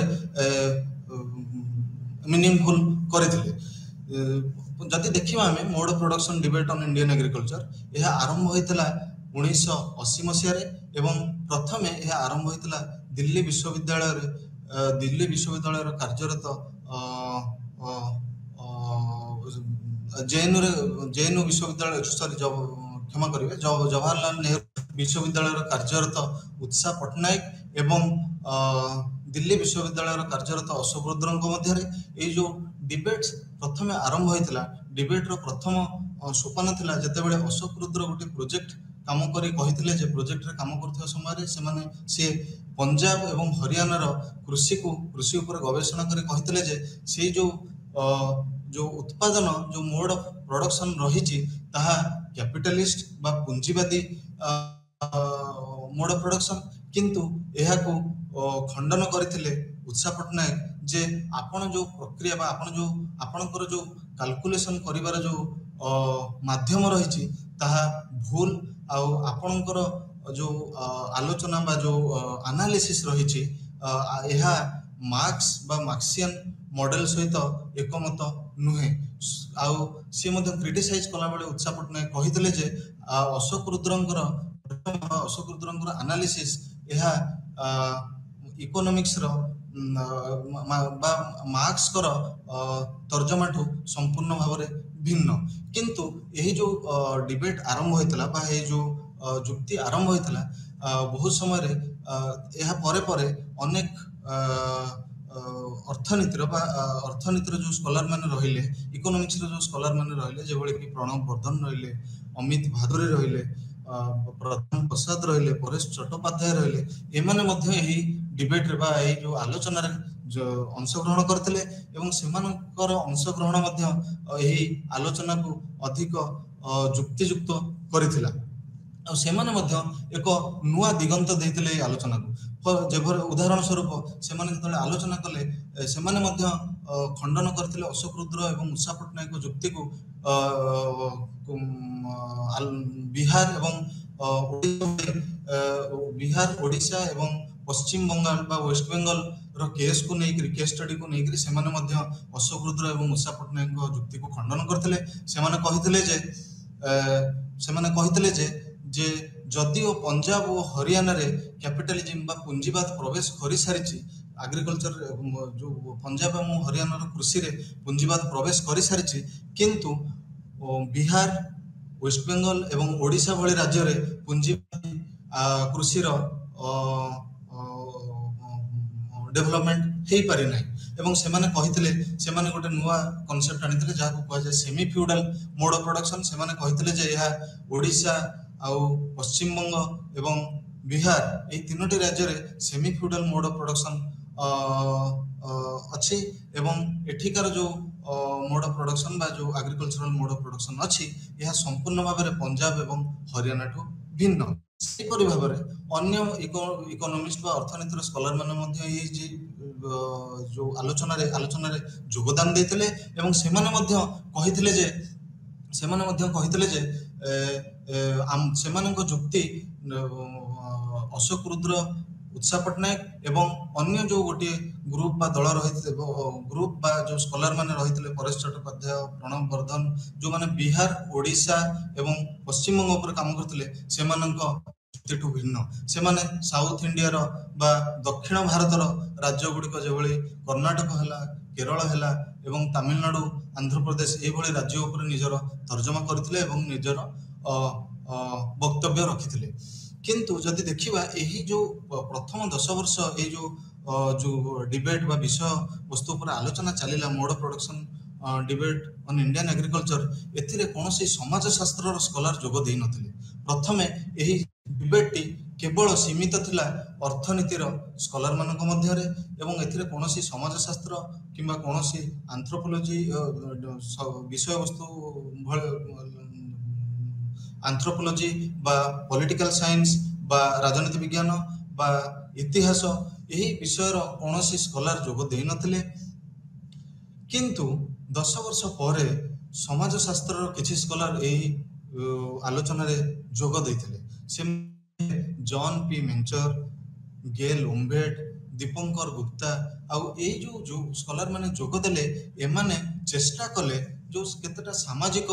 ମିନିଂଫୁଲ କରିଥିଲେ। ଯଦି ଦେଖିବା ଆମେ ମୋଡ of production debate on Indian agriculture ଏହା ଆରମ୍ଭ ହୋଇଥିଲା 1980 ମସିହାରେ ଏବଂ ପ୍ରଥମେ ଏହା ଆରମ୍ଭ ହୋଇଥିଲା ଦିଲ୍ଲୀ ବିଶ୍ୱବିଦ୍ୟାଳୟରେ କାର୍ଯ୍ୟରତ ଜେଏନୟୁ ବିଶ୍ୱବିଦ୍ୟାଳୟ କ୍ଷମା କରିବେ ଜବାହରଲାଲ ନେହେରୁ विश्वविद्यालय कार्यरत उत्साह पट्टनायक एवं दिल्ली विश्वविद्यालय कार्यरत अशोक रुद्र मध्य ये जो डिबेट प्रथम आरंभ होता डिबेट प्रथम सोपान थिला जेतेबेले अशोक रुद्र गोटे प्रोजेक्ट काम करी कहिथिले जे प्रोजेक्ट रे काम करथिया समय से पंजाब एवं हरियाणा कृषि उपर गवेषणा करी कहिथिले जे से जो उत्पादन जो मोड ऑफ प्रोडक्शन रही ताहा कैपिटलिस्ट बा पूंजीवादी मोड ऑफ प्रोडक्शन किंतु एहाकू खंडन करथिले उत्साह पट्टनायक जे आपण जो प्रक्रिया बा आपणकर जो कैलकुलेशन करिवार जो माध्यम रही ताहा भूल आउ आपणकर जो आलोचना बा जो एनालिसिस रही मार्क्स बा मार्क्सियन मॉडल सहित एकमत नुहे आउ सी क्रिटिसाइज कला बेले उत्साह पट्टनायक कहिथिले जे अशोक रुद्रंकर एनालिसिस यह इकोनॉमिक्स रो बा मार्क्स कर तर्जमा ठू संपूर्ण भाव में भिन्न किंतु यही जो डिबेट आरंभ होता बा ये जो जुक्ति आरंभ होता बहुत समय यह परे अनेक अर्थनीतिर जो स्कॉलर मैंने रहिले इकोनॉमिक्स जो स्कॉलर मैंने रहिले जेभली कि प्रणव वर्धन रहिले अमित भादुरी रहिले प्रधान प्रसाद रहिले परेश चट्टोपाध्याय रहिले एमाने मध्य यही डिबेट रे बा यही जो आलोचना रे जो अंशग्रहण करथिले एवं सेमानकर अंशग्रहण मध्य यही आलोचना को अधिक जुक्तियुक्त करथिला और सेमाने मध्य एक नुआ दिगंत देथिले आलोचना को जेभर उदाहरण स्वरूप सेमाने जतले आलोचना कले सेमाने मध्य खंडन करथिले अशोक रुद्र एवं उत्साह पट्टनायक को जुक्ति को बिहार एवं बिहार ओडिशा एवं पश्चिम बंगाल बा वेस्ट बंगाल रो केस को नहीं केस स्टडी को नहीं सेमाने मध्य अशोक रुद्र एवं उत्साह पट्टनायक को जुक्ति को खंडन करथिले सेमाने कहिथिले जे जदिओ पंजाब और हरियाणा रे कैपिटलिज्म बा पूंजीवाद प्रवेश करि सारिछि एग्रीकल्चर जो पंजाब और हरियाणा रो कृषि रे पूंजीवाद प्रवेश करि सारिछि किंतु बिहार वेस्ट बंगाल एवं ओडिशा भली राज्य रे पूंजीवादी कृषि रो डेवलपमेंट हेई पारि नै एवं सेमाने कहिथिले सेमाने गोटे नुआ कांसेप्ट आनिथिले जाहा को कह जाय semi feudal mode of production सेमाने कहिथिले जे यह ओडिशा आउ पश्चिम बंग एवं बिहार ये तीनोटी राज्य रे semi feudal mode of production अच्छी एवं एठिकार जो मोड ऑफ प्रोडक्शन बा जो एग्रीकल्चरल मोड ऑफ प्रोडक्शन अच्छी यह संपूर्ण भाव में पंजाब एवं हरियाणा ठू भिन्न सेपरि भाव में अन्य इकोनॉमिस्ट बा अर्थनीतिर स्कॉलर माने जो आलोचना रे योगदान देथिले एवं सेमाने जे सेमानक जुक्ति अशोक रुद्र उत्साह पट्टनायक एवं अन्य जो गोटे ग्रुप बा दल रही ग्रुप बा जो स्कॉलर माने रही परेश चट्टोपाध्याय प्रणव वर्धन जो माने बिहार ओडिशा एवं पश्चिम बंग पर काम करथिले सेमानक जुक्तिठू भिन्न सेमाने साउथ इंडिया रो बा दक्षिण भारत रो राज्य गुड़िक जेभली कर्नाटक हला केरल हला एवं तमिलनाडु आंध्र प्रदेश ए भली राज्य उपर निजर तर्जमा करथिले एवं निजर वक्तव्य रखिथिले किंतु जदि देखिबा एही जो प्रथम 10 वर्ष ए जो डिबेट बा विषय वस्तु पर आलोचना चलिला mode of production debate on Indian agriculture एथिरे कोनोसी समाज शास्त्र स्कॉलर जोग देई नथिले प्रथमे एही डिबेट टी केवल सीमित थिला अर्थनीतिर स्कॉलर मानक मध्य रे एवं एथिरे कोनोसी समाज शास्त्र किंबा कोनोसी एंथ्रोपोलॉजी विषय वस्तु एंथ्रोपोलॉजी बा पॉलिटिकल साइंस बा राजनीति विज्ञान बा इतिहास यही विषय कौन स्कॉलर जोग दे नथिले किंतु 10 वर्ष पर समाज शास्त्र किछि स्कॉलर यही आलोचना रे जोग देथिले से जॉन पी मेंचर गेल उम्बेट दीपंकर गुप्ता आउ ए जो स्कॉलर माने जोग देले एमाने चेष्टा कले जो केतेटा सामाजिक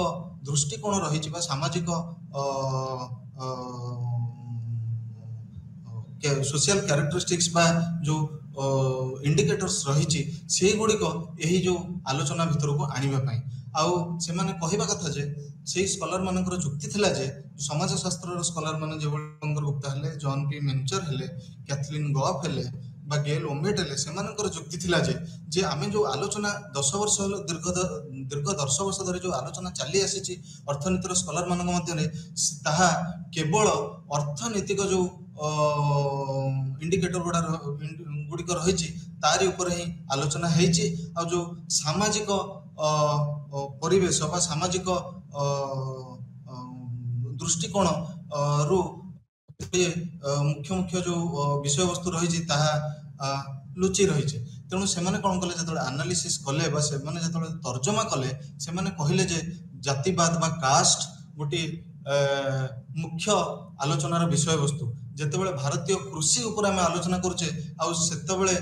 दृष्टिकोण रही सामाजिक सोशल कैरेक्टरिस्टिक्स बा जो इंडिकेटर्स रही से गुड़िक यही जो आलोचना भितर को आनिबा पई आउ से माने कहवा कथा जे सेही स्कॉलर मानकर जुक्ति थिला जे समाजशास्त्र स्कॉलर माने जे शंकर गुप्ता हेले, जॉन पी मेंचर हेले, कैथलीन गॉफ हेले बा गेल ओमेट हेले, सेमानकर जुक्ति थिला जे आमे जो आलोचना 10 वर्ष दीर्घ 10 वर्ष धरि जो आलोचना चली आसी अर्थनीतिर स्कॉलर मानक मध्य ताहा केवल अर्थनीतिक जो इंडिकेटर गुड़िक रही तारी उपर ही आलोचना होती आ जो सामाजिक परिवेश बा सामाजिक दृष्टिकोण रु मुख्य मुख्य जो विषय वस्तु रही लुचि रही तेणु से कौन कले जो एनालिसिस कले से तर्जमा कले से कहले जे जातिवाद बा कास्ट गोटे मुख्य आलोचनार विषय वस्तु जितेबाला भारतीय कृषि उपर आम आलोचना करुचे आते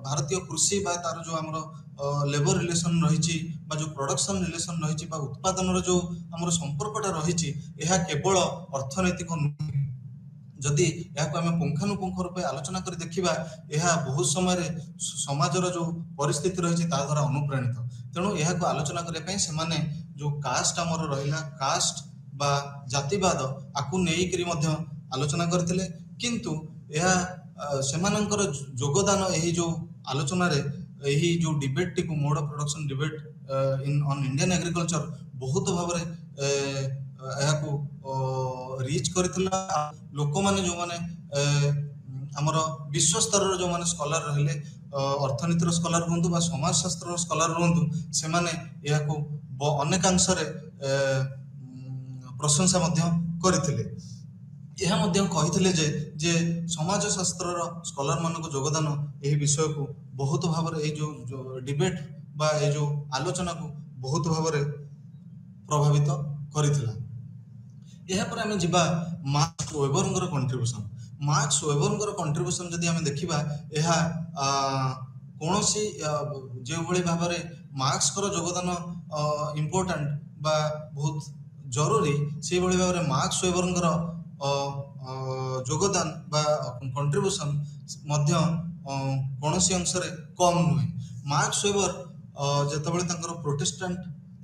भारतीय कृषि बा तार जो आम लेबर रिलेशन रही जो प्रोडक्शन रिलेशन रही उत्पादन जो आम संपर्कटा रही केवल अर्थनैतिक नुहे जदि आम पुंखानुपुंख रूप आलोचना कर देखा यह बहुत समय समाजर जो परिस्थिति रही द्वारा अनुप्राणित तेणु यह आलोचना करने जो कास्ट आमर रहा कास्ट बा जातिवाद आकु नेइकरी मध्य आलोचना करथिले किंतु यह सेमानंकर योगदान यही जो आलोचना रे यही जो डिबेट टी को mode of production debate in on Indian agriculture बहुत भाव रीच करथिला लोक माने जो माने हमर विश्व स्तर जो माने स्कॉलर रहले अर्थनीतिर स्कॉलर रहंतु बा समाजशास्त्र स्कॉलर रहंतु से माने यह को अनेकांश रे प्रशंसा मध्य करथिले यह मध्य कहिथिले जे समाजशास्त्र स्कॉलर मानको योगदान एही विषय को बहुत भाव रे जो डिबेट बा ए जो आलोचना को बहुत भाव रे प्रभावित करथिला यह पर आमे जिबा मार्क्स वेबरंगर कंट्रीब्यूशन जदि आमे देखिबा यह कोनोसी जे भली भाव रे मार्क्स कर योगदान इंपोर्टेंट बा बहुत जरूरी से भली भाव रे मार्क्स वेबरंगर योगदान बा कंट्रीब्यूशन मध्य कोनोसी अंश रे कम नुहे मार्क्स वेबर जेतबेले तांकर protestant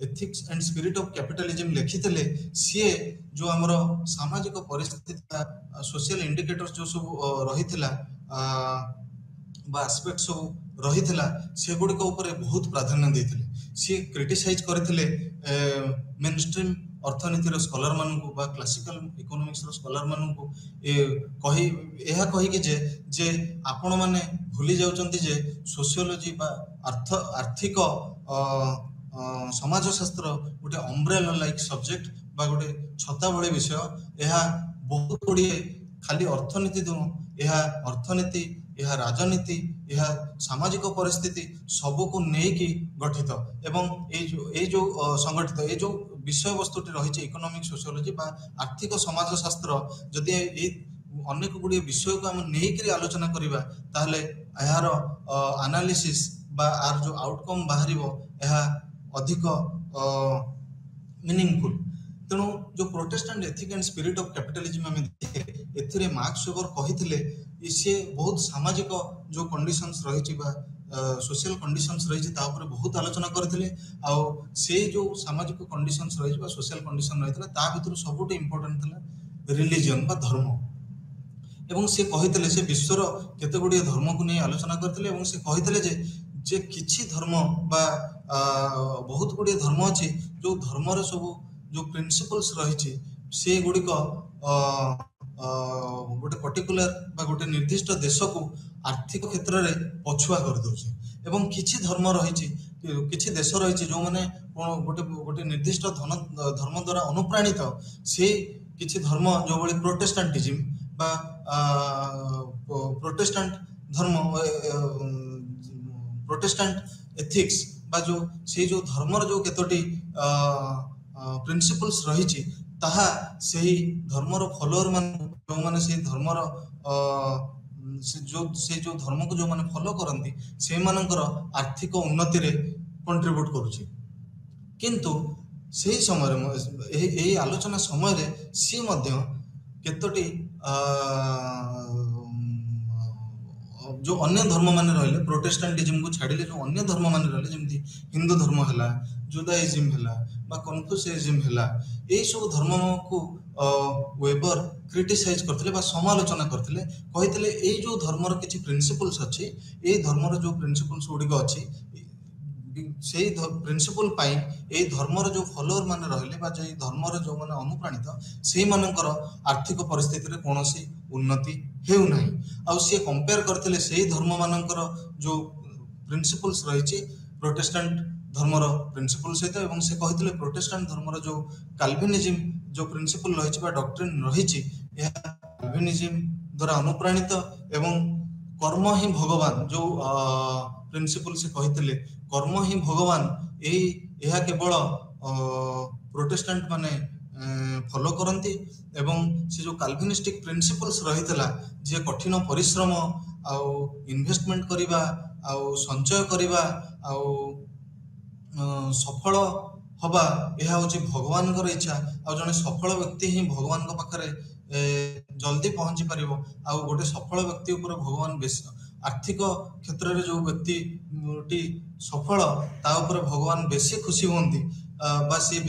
ethics and spirit of capitalism लिखिथिले सी जो आमर सामाजिक परिस्थिति सोशल इंडिकेटर्स जो सब रहिथिला बा एस्पेक्ट सब रहिथिला से गुडी को ऊपर बहुत प्राधान्य देथिले सी क्रिटिसाइज करथिले मेनस्ट्रीम अर्थनीतिर स्कॉलर मानकु बा क्लासिकल इकोनॉमिक्स रो स्कॉलर मानकु कही एहा कही कि जे आपण माने भूली जाउचंती जे सोशियोलॉजी बा आर्थिक समाजशास्त्र गोटे अम्ब्रेला लाइक सब्जेक्ट बा गोटे छता भली विषय यह बहुत गुड़िए खाली अर्थनीति नुह यह अर्थनीति यह राजनीति यह सामाजिक परिस्थिति सबको को नेकी गठित एवं ए जो संगठित ए जो विषय वस्तुटी रही इकोनॉमिक सोशियोलॉजी बा आर्थिक समाजशास्त्र जदि अनेक गुड़िए विषय को आम नेकी आलोचना करबा ताहले यार एनालिसिस बा आर जो आउटकम बाहरिबो यह अधिक मीनिंगफुल तेणु जो Protestant ethic and spirit of capitalism आम देखे एथिरे मार्क्स वेबर कहिथिले सी बहुत सामाजिक जो कंडीशंस रही सोशल कंडीशंस रही बहुत आलोचना करथिले आ से जो सामाजिक कंडीशंस रही सोशल कंडीशन रही ता भितर सबुठ इंपोर्टेंट थिला रिलीजन बा धर्म एवं से कहिथिले से विश्वर केते गुडी धर्म को नहीं आलोचना करथिले एवं से कहिथिले जे किछि धर्म बा बहुत गुडी धर्म अछि जो धर्म रे सब जो प्रिंसिपल्स रही से गुड़िक गोटे पर्टिकुलर बा गोटे निर्दिष्ट देश को आर्थिक क्षेत्र में पछुआ कर दउछे एवं किछि धर्म रही किछि देश रही जो माने गोटे गोटे निर्दिष्ट धर्म द्वारा अनुप्राणित से किछि धर्म जो भली प्रोटेस्टेंटिज्म बा प्रोटेस्टेंट धर्म प्रोटेस्टेंट एथिक्स बा जो से जो धर्मर जो केतोटी प्रिंसिपल्स रही ताहा सही धर्मर फॉलोअर मान जो माने से धर्मर से जो धर्म को जो माने फॉलो करंती से मानकर आर्थिक उन्नति रे कंट्रीब्यूट करूची किंतु से समय ए आलोचना समय रे सी मध्य केतोटी जो अन्य धर्म माने रहले प्रोटेस्टेंटिज्म को छाड़िले जो अन्य धर्म माने रहले जेमती हिंदू धर्म हला जुदाइज्म ହେଲା ବା କନଫ୍ୟୁସିଆନିଜମ ହେଲା, ଏଇ ସବୁ ଧର୍ମକୁ ୱେବର କ୍ରିଟିସାଇଜ କରିଥିଲେ ବା ସମାଲୋଚନା କରିଥିଲେ, କହିଥିଲେ ଏଇ ଯୋଉ ଧର୍ମର କିଛି ପ୍ରିନ୍ସିପଲ୍ସ ଅଛି, ଏଇ ଧର୍ମର ଯୋଉ ପ୍ରିନ୍ସିପଲ୍ସ ଗୁଡ଼ିକ ଅଛି, ସେଇ ପ୍ରିନ୍ସିପଲ ପାଇଁ ଏଇ ଧର୍ମର ଯୋଉ ଫଲୋଅର ମାନେ ରହିଲେ ବା ଏଇ ଧର୍ମର ଯୋଉମାନେ ଅନୁପ୍ରାଣିତ ସେଇମାନଙ୍କର ଆର୍ଥିକ ପରିସ୍ଥିତିରେ କୌଣସି ଉନ୍ନତି ହେଉନାହିଁ। ଆଉ ସିଏ କମ୍ପେୟାର କରିଥିଲେ ସେଇ ଧର୍ମ ମାନଙ୍କର ଯୋଉ ପ୍ରିନ୍ସିପଲ୍ସ ରହିଛି ପ୍ରୋଟେଷ୍ଟାଣ୍ଟ ଧର୍ମର ପ୍ରିନ୍ସିପଲ ସହିତ, ଏବଂ ସେ କହିଥିଲେ ପ୍ରୋଟେଷ୍ଟାଣ୍ଟ ଧର୍ମର ଯୋଉ କାଲଭିନିଜିମ ଯୋଉ ପ୍ରିନ୍ସିପଲ ରହିଛି ବା ଡକ୍ଟ୍ରିନ ରହିଛି, ଏହା କାଲଭିନିଜିମ ଦ୍ୱାରା ଅନୁପ୍ରାଣିତ ଏବଂ କର୍ମ ହିଁ ଭଗବାନ ଯୋଉ ପ୍ରିନ୍ସିପଲ ସେ କହିଥିଲେ, କର୍ମ ହିଁ ଭଗବାନ, ଏହା କେବଳ ପ୍ରୋଟେଷ୍ଟାଣ୍ଟ ମାନେ ଫଲୋ କରନ୍ତି। ଏବଂ ସେ ଯୋଉ କାଲଭିନିଷ୍ଟିକ ପ୍ରିନ୍ସିପଲ୍ସ ରହିଥିଲା, ଯେ କଠିନ ପରିଶ୍ରମ ଆଉ ଇନଭେଷ୍ଟମେଣ୍ଟ କରିବା ଆଉ ସଞ୍ଚୟ କରିବା ଆଉ ସଫଳ ହବା, ଏହା ହଉଛି ଭଗବାନଙ୍କର ଇଚ୍ଛା। ଆଉ ଜଣେ ସଫଳ ବ୍ୟକ୍ତି ହିଁ ଭଗବାନଙ୍କ ପାଖରେ ଜଲ୍ଦି ପହଞ୍ଚି ପାରିବ। ଆଉ ଗୋଟେ ସଫଳ ବ୍ୟକ୍ତି ଉପରେ ଭଗବାନ ବେଶୀ ଆର୍ଥିକ କ୍ଷେତ୍ରରେ ଯୋଉ ବ୍ୟକ୍ତିଟି ସଫଳ ତା ଉପରେ ଭଗବାନ ବେଶୀ ଖୁସି ହୁଅନ୍ତି ବା ସିଏ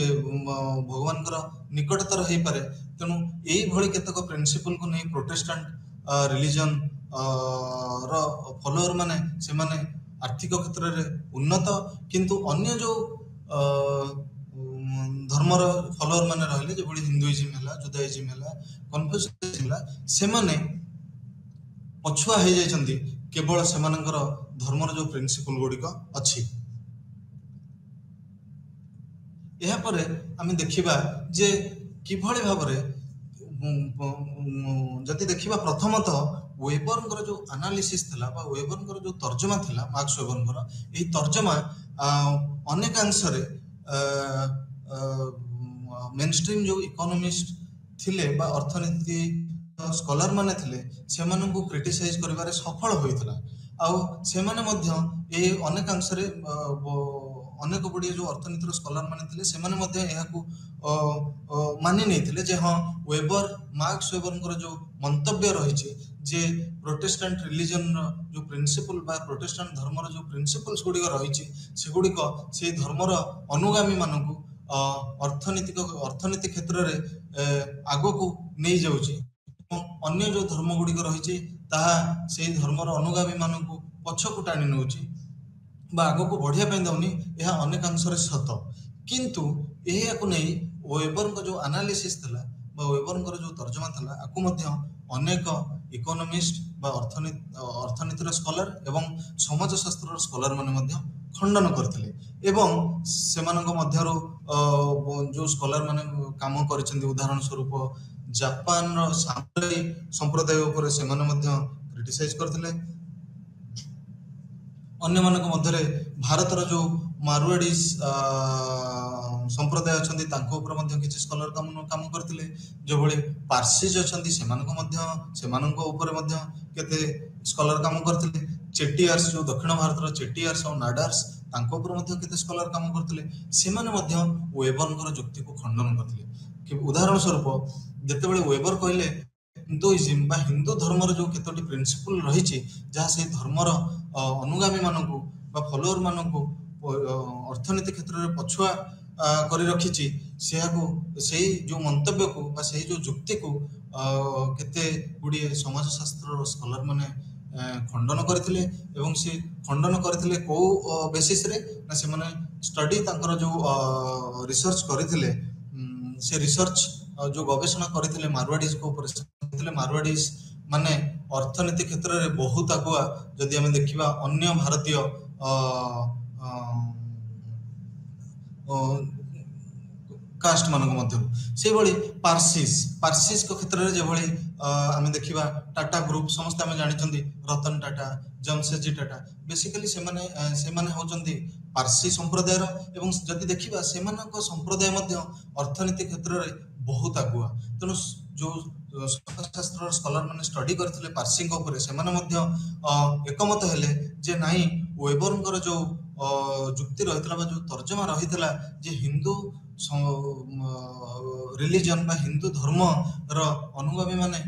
ଭଗବାନଙ୍କର ନିକଟତର ହେଇପାରେ। ତେଣୁ ଏଇଭଳି କେତେକ ପ୍ରିନ୍ସିପଲକୁ ନେଇ ପ୍ରୋଟେଷ୍ଟାଣ୍ଟ ରିଲିଜନ ର ଫଲୋଅର ମାନେ ସେମାନେ ଆର୍ଥିକ କ୍ଷେତ୍ରରେ ଉନ୍ନତ, କିନ୍ତୁ ଅନ୍ୟ ଯୋଉ ଧର୍ମର ଫଲୋଅର ମାନେ ରହିଲେ, ଯେଭଳି ହିନ୍ଦୁଇଜିମ ହେଲା, ଜୁଦାଇଜିମ ହେଲା, କନଫ୍ୟୁସିଆନିଜମ ହେଲା, ସେମାନେ ପଛୁଆ ହେଇଯାଇଛନ୍ତି କେବଳ ସେମାନଙ୍କର ଧର୍ମର ଯୋଉ ପ୍ରିନ୍ସିପଲ ଗୁଡ଼ିକ ଅଛି। ଏହାପରେ ଆମେ ଦେଖିବା ଯେ କିଭଳି ଭାବରେ ଯଦି ଦେଖିବା, ପ୍ରଥମତଃ ୱେବରଙ୍କର ଯୋଉ ଆନାଲିସିସ୍ ଥିଲା ବା ୱେବରଙ୍କର ଯୋଉ ତର୍ଜମା ଥିଲା, ମାର୍କସ ୱେବରଙ୍କର ଏହି ତର୍ଜମା ଅନେକାଂଶରେ ମେନଷ୍ଟ୍ରିମ ଯୋଉ ଇକୋନୋମିଷ୍ଟ ଥିଲେ ବା ଅର୍ଥନୀତି ସ୍କଲାର ମାନେ ଥିଲେ, ସେମାନଙ୍କୁ କ୍ରିଟିସାଇଜ କରିବାରେ ସଫଳ ହୋଇଥିଲା। ଆଉ ସେମାନେ ମଧ୍ୟ ଏ ଅନେକାଂଶରେ ଅନେକ ଗୁଡ଼ିଏ ଯୋଉ ଅର୍ଥନୀତିର ସ୍କଲାର ମାନେ ଥିଲେ, ସେମାନେ ମଧ୍ୟ ଏହାକୁ ମାନି ନେଇଥିଲେ ଯେ ହଁ, ୱେବର ମାର୍କସ ୱେବରଙ୍କର ଯୋଉ ମନ୍ତବ୍ୟ ରହିଛି ଯେ ପ୍ରୋଟେଷ୍ଟାଣ୍ଟ ରିଲିଜନର ଯୋଉ ପ୍ରିନ୍ସିପଲ ବା ପ୍ରୋଟେଷ୍ଟାଣ୍ଟ ଧର୍ମର ଯୋଉ ପ୍ରିନ୍ସିପଲ୍ସ ଗୁଡ଼ିକ ରହିଛି, ସେଗୁଡ଼ିକ ସେଇ ଧର୍ମର ଅନୁଗାମୀ ମାନଙ୍କୁ ଅର୍ଥନୀତି କ୍ଷେତ୍ରରେ ଆଗକୁ ନେଇଯାଉଛି, ଏବଂ ଅନ୍ୟ ଯୋଉ ଧର୍ମ ଗୁଡ଼ିକ ରହିଛି ତାହା ସେଇ ଧର୍ମର ଅନୁଗାମୀ ମାନଙ୍କୁ ପଛକୁ ଟାଣି ନେଉଛି ବା ଆଗକୁ ବଢିବା ପାଇଁ ଦଉନି, ଏହା ଅନେକାଂଶରେ ସତ। କିନ୍ତୁ ଏହାକୁ ନେଇ ୱେବରଙ୍କ ଯୋଉ ଆନାଲିସିସ୍ ଥିଲା ବା ୱେବରଙ୍କର ଯୋଉ ତର୍ଜମା ଥିଲା, ଆକୁ ମଧ୍ୟ ଅନେକ ଇକୋନୋମିଷ୍ଟ ବା ଅର୍ଥନୀତିର ସ୍କଲାର ଏବଂ ସମାଜଶାସ୍ତ୍ରର ସ୍କଲାର ମାନେ ମଧ୍ୟ ଖଣ୍ଡନ କରିଥିଲେ। ଏବଂ ସେମାନଙ୍କ ମଧ୍ୟରୁ ଯୋଉ ସ୍କଲାର ମାନେ କାମ କରିଛନ୍ତି, ଉଦାହରଣ ସ୍ୱରୂପ ଜାପାନର ସାମୁରାଇ ସମ୍ପ୍ରଦାୟ ଉପରେ ସେମାନେ ମଧ୍ୟ କ୍ରିଟିସାଇଜ କରିଥିଲେ। ଅନ୍ୟମାନଙ୍କ ମଧ୍ୟରେ ଭାରତର ଯୋଉ ମାରୱାଡିଜ ସମ୍ପ୍ରଦାୟ ଅଛନ୍ତି, ତାଙ୍କ ଉପରେ ମଧ୍ୟ କିଛି ସ୍କଲାର କାମ କରିଥିଲେ। ଯୋଉଭଳି ପାର୍ସିଜ ଅଛନ୍ତି, ସେମାନଙ୍କ ଉପରେ ମଧ୍ୟ କେତେ ସ୍କଲାର କାମ କରିଥିଲେ। ଚେଟିଆର୍ସ ଯୋଉ ଦକ୍ଷିଣ ଭାରତର ଚେଟିଆର୍ସ ଆଉ ନାଡାର୍ସ, ତାଙ୍କ ଉପରେ ମଧ୍ୟ କେତେ ସ୍କଲାର କାମ କରିଥିଲେ। ସେମାନେ ମଧ୍ୟ ୱେବରଙ୍କର ଯୁକ୍ତିକୁ ଖଣ୍ଡନ କରିଥିଲେ। ଉଦାହରଣ ସ୍ୱରୂପ ଯେତେବେଳେ ୱେବର କହିଲେ ହିନ୍ଦୁଇଜିମ ବା ହିନ୍ଦୁ ଧର୍ମର ଯୋଉ କେତୋଟି ପ୍ରିନ୍ସିପଲ ରହିଛି, ଯାହା ସେଇ ଧର୍ମର ଅନୁଗାମୀ ମାନଙ୍କୁ ବା ଫଲୋଅର ମାନଙ୍କୁ ଅର୍ଥନୀତି କ୍ଷେତ୍ରରେ ପଛୁଆ କରି ରଖିଛି, ସେଇ ଯୋଉ ମନ୍ତବ୍ୟକୁ ବା ସେଇ ଯୋଉ ଯୁକ୍ତିକୁ କେତେ ଗୁଡ଼ିଏ ସମାଜଶାସ୍ତ୍ରର ସ୍କଲାର ମାନେ ଖଣ୍ଡନ କରିଥିଲେ। ଏବଂ ସେ ଖଣ୍ଡନ କରିଥିଲେ କୋଉ ବେସିସରେ ନା, ସେମାନେ ଷ୍ଟଡି ତାଙ୍କର ଯୋଉ ରିସର୍ଚ୍ଚ କରିଥିଲେ, ସେ ରିସର୍ଚ୍ଚ ଯୋଉ ଗବେଷଣା କରିଥିଲେ ମାରୱାଡିଜଙ୍କ ଉପରେ, ମାରୱାଡିଜ ମାନେ ଅର୍ଥନୀତି କ୍ଷେତ୍ରରେ ବହୁତ ଆଗୁଆ। ଯଦି ଆମେ ଦେଖିବା ଅନ୍ୟ ଭାରତୀୟ କାଷ୍ଟ ମାନଙ୍କ ମଧ୍ୟରୁ, ସେଇଭଳି ପାର୍ସିସଙ୍କ କ୍ଷେତ୍ରରେ ଯେଭଳି ଆମେ ଦେଖିବା ଟାଟା ଗ୍ରୁପ, ସମସ୍ତେ ଆମେ ଜାଣିଛନ୍ତି ରତନ ଟାଟା, ଜମସେଦଜୀ ଟାଟା, ବେସିକାଲି ସେମାନେ ହଉଛନ୍ତି ପାର୍ସି ସମ୍ପ୍ରଦାୟର। ଏବଂ ଯଦି ଦେଖିବା ସେମାନଙ୍କ ସମ୍ପ୍ରଦାୟ ମଧ୍ୟ ଅର୍ଥନୀତି କ୍ଷେତ୍ରରେ ବହୁତ ଆଗୁଆ। ତେଣୁ ଯୋଉ ସମାଜଶାସ୍ତ୍ରର ସ୍କଲାର ମାନେ ଷ୍ଟଡି କରିଥିଲେ ପାର୍ସିଙ୍କ ଉପରେ, ସେମାନେ ମଧ୍ୟ ଏକମତ ହେଲେ ଯେ ନାଇଁ, ୱେବରଙ୍କର ଯୋଉ ଯୁକ୍ତି ରହିଥିଲା ବା ଯୋଉ ତର୍ଜମା ରହିଥିଲା ଯେ ହିନ୍ଦୁ ରିଲିଜନ ବା ହିନ୍ଦୁ ଧର୍ମର ଅନୁଗାମୀ ମାନେ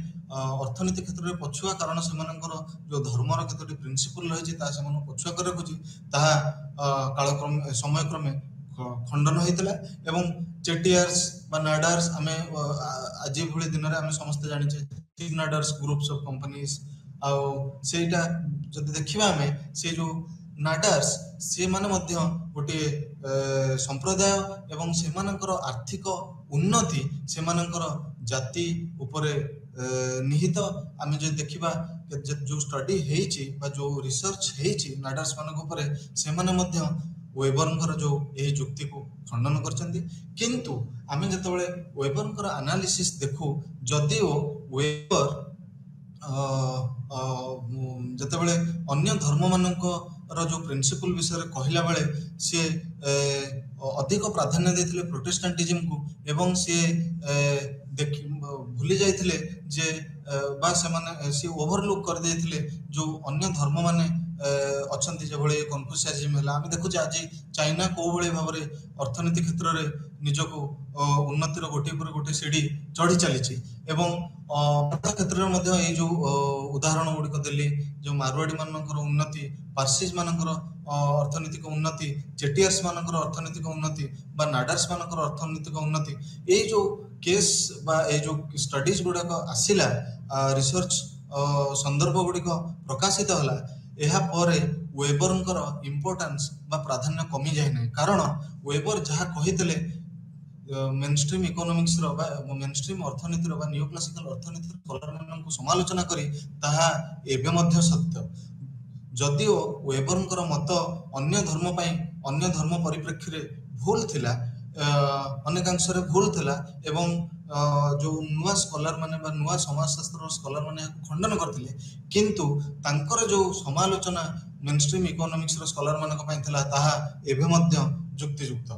ଅର୍ଥନୀତି କ୍ଷେତ୍ରରେ ପଛୁଆ, କାରଣ ସେମାନଙ୍କର ଯୋଉ ଧର୍ମର କେତୋଟି ପ୍ରିନ୍ସିପଲ ରହିଛି ତାହା ସେମାନଙ୍କୁ ପଛୁଆ କରି ରଖୁଛି, ତାହା ସମୟକ୍ରମେ ଖଣ୍ଡନ ହୋଇଥିଲା ଏବଂ ଚେଟିଆର୍ସ বা ନାଡାର୍ସ ଆମେ ଆଜି ଭଳି ଦିନରେ ଆମେ ସମସ୍ତେ ଜାଣିଛେ ନାଡାର୍ସ ଗ୍ରୁପ୍ସ ଅଫ କମ୍ପାନିଜ ଆଉ ସେଇଟା ଯଦି ଦେଖିବା ଆମେ ସେ ଯୋଉ ନାଡାର୍ସ ସେମାନେ ମଧ୍ୟ ଗୋଟିଏ ସମ୍ପ୍ରଦାୟ ଏବଂ ସେମାନଙ୍କର ଆର୍ଥିକ ଉନ୍ନତି ସେମାନଙ୍କର ଜାତି ଉପରେ ନିହିତ ଆମେ ଯଦି ଦେଖିବା ଯୋଉ ଷ୍ଟଡି ହେଇଛି ବା ଯୋଉ ରିସର୍ଚ୍ଚ ହେଇଛି ନାଡାର୍ସ ମାନଙ୍କ ଉପରେ ସେମାନେ ମଧ୍ୟ ୱେବରଙ୍କର ଯୋଉ ଏହି ଯୁକ୍ତିକୁ ଖଣ୍ଡନ କରିଛନ୍ତି କିନ୍ତୁ ଆମେ ଯେତେବେଳେ ୱେବରଙ୍କର ଆନାଲିସିସ୍ ଦେଖୁ ଯଦିଓ ୱେବର ଯେତେବେଳେ ଅନ୍ୟ ଧର୍ମମାନଙ୍କର ଯୋଉ ପ୍ରିନ୍ସିପଲ ବିଷୟରେ କହିଲା ବେଳେ ସିଏ ଅଧିକ ପ୍ରାଧାନ୍ୟ ଦେଇଥିଲେ ପ୍ରୋଟେଷ୍ଟାଣ୍ଟିଜିମକୁ ଏବଂ ସିଏ ଭୁଲି ଯାଇଥିଲେ ଯେ ବା ସେମାନେ ସିଏ ଓଭରଲୁକ୍ କରିଦେଇଥିଲେ ଯୋଉ ଅନ୍ୟ ଧର୍ମମାନେ ଅଛନ୍ତି ଯେଭଳି କନଫ୍ୟୁସିଆନିଜମ ହେଲା ଆମେ ଦେଖୁଛେ ଆଜି ଚାଇନା କୋଉ ଭଳି ଭାବରେ ଅର୍ଥନୀତି କ୍ଷେତ୍ରରେ ନିଜକୁ ଉନ୍ନତିର ଗୋଟିଏ ପରେ ଗୋଟିଏ ସିଢି ଚଢି ଚାଲିଛି ଏବଂ ଅର୍ଥ କ୍ଷେତ୍ରରେ ମଧ୍ୟ ଏଇ ଯୋଉ ଉଦାହରଣ ଗୁଡିକ ଦେଲି ଯୋଉ ମାରୁଆଡି ମାନଙ୍କର ଉନ୍ନତି ପାର୍ସିଜ ମାନଙ୍କର ଅର୍ଥନୈତିକ ଉନ୍ନତି ଚେଟିଆର୍ସ ମାନଙ୍କର ଅର୍ଥନୈତିକ ଉନ୍ନତି ବା ନାଡାର୍ସ ମାନଙ୍କର ଅର୍ଥନୈତିକ ଉନ୍ନତି ଏଇ ଯୋଉ କେସ୍ ବା ଏଇ ଯୋଉ ଷ୍ଟଡିଜ ଗୁଡାକ ଆସିଲା ରିସର୍ଚ୍ଚ ସନ୍ଦର୍ଭ ଗୁଡିକ ପ୍ରକାଶିତ ହେଲା ଏହା ପରେ ୱେବରଙ୍କର ଇମ୍ପୋର୍ଟାନ୍ସ ବା ପ୍ରାଧାନ୍ୟ କମି ଯାଇ ନାହିଁ କାରଣ ୱେବର ଯାହା କହିଥିଲେ मेनस्ट्रीम इकोनॉमिक्स रो बा मेनस्ट्रीम अर्थनीति रो बा नियो क्लासिकल अर्थनीति स्कॉलर मानन समालोचना करी ताहा एबे मध्य सत्य जदिओ वेबरଙ୍କର मत अन्य धर्म पई अन्य धर्म परिप्रेक्षी रे भूल थिला अनेकांशरे भूल थिला एवं जो नुवा स्कॉलर माने बा नुवा समाजशास्त्र स्कॉलर माने खंडन करथिले किंतु तांकर जो समालोचना मेनस्ट्रीम इकोनॉमिक्स रो स्कॉलर मानक पई थिला ताहा एबे मध्य युक्तियुक्त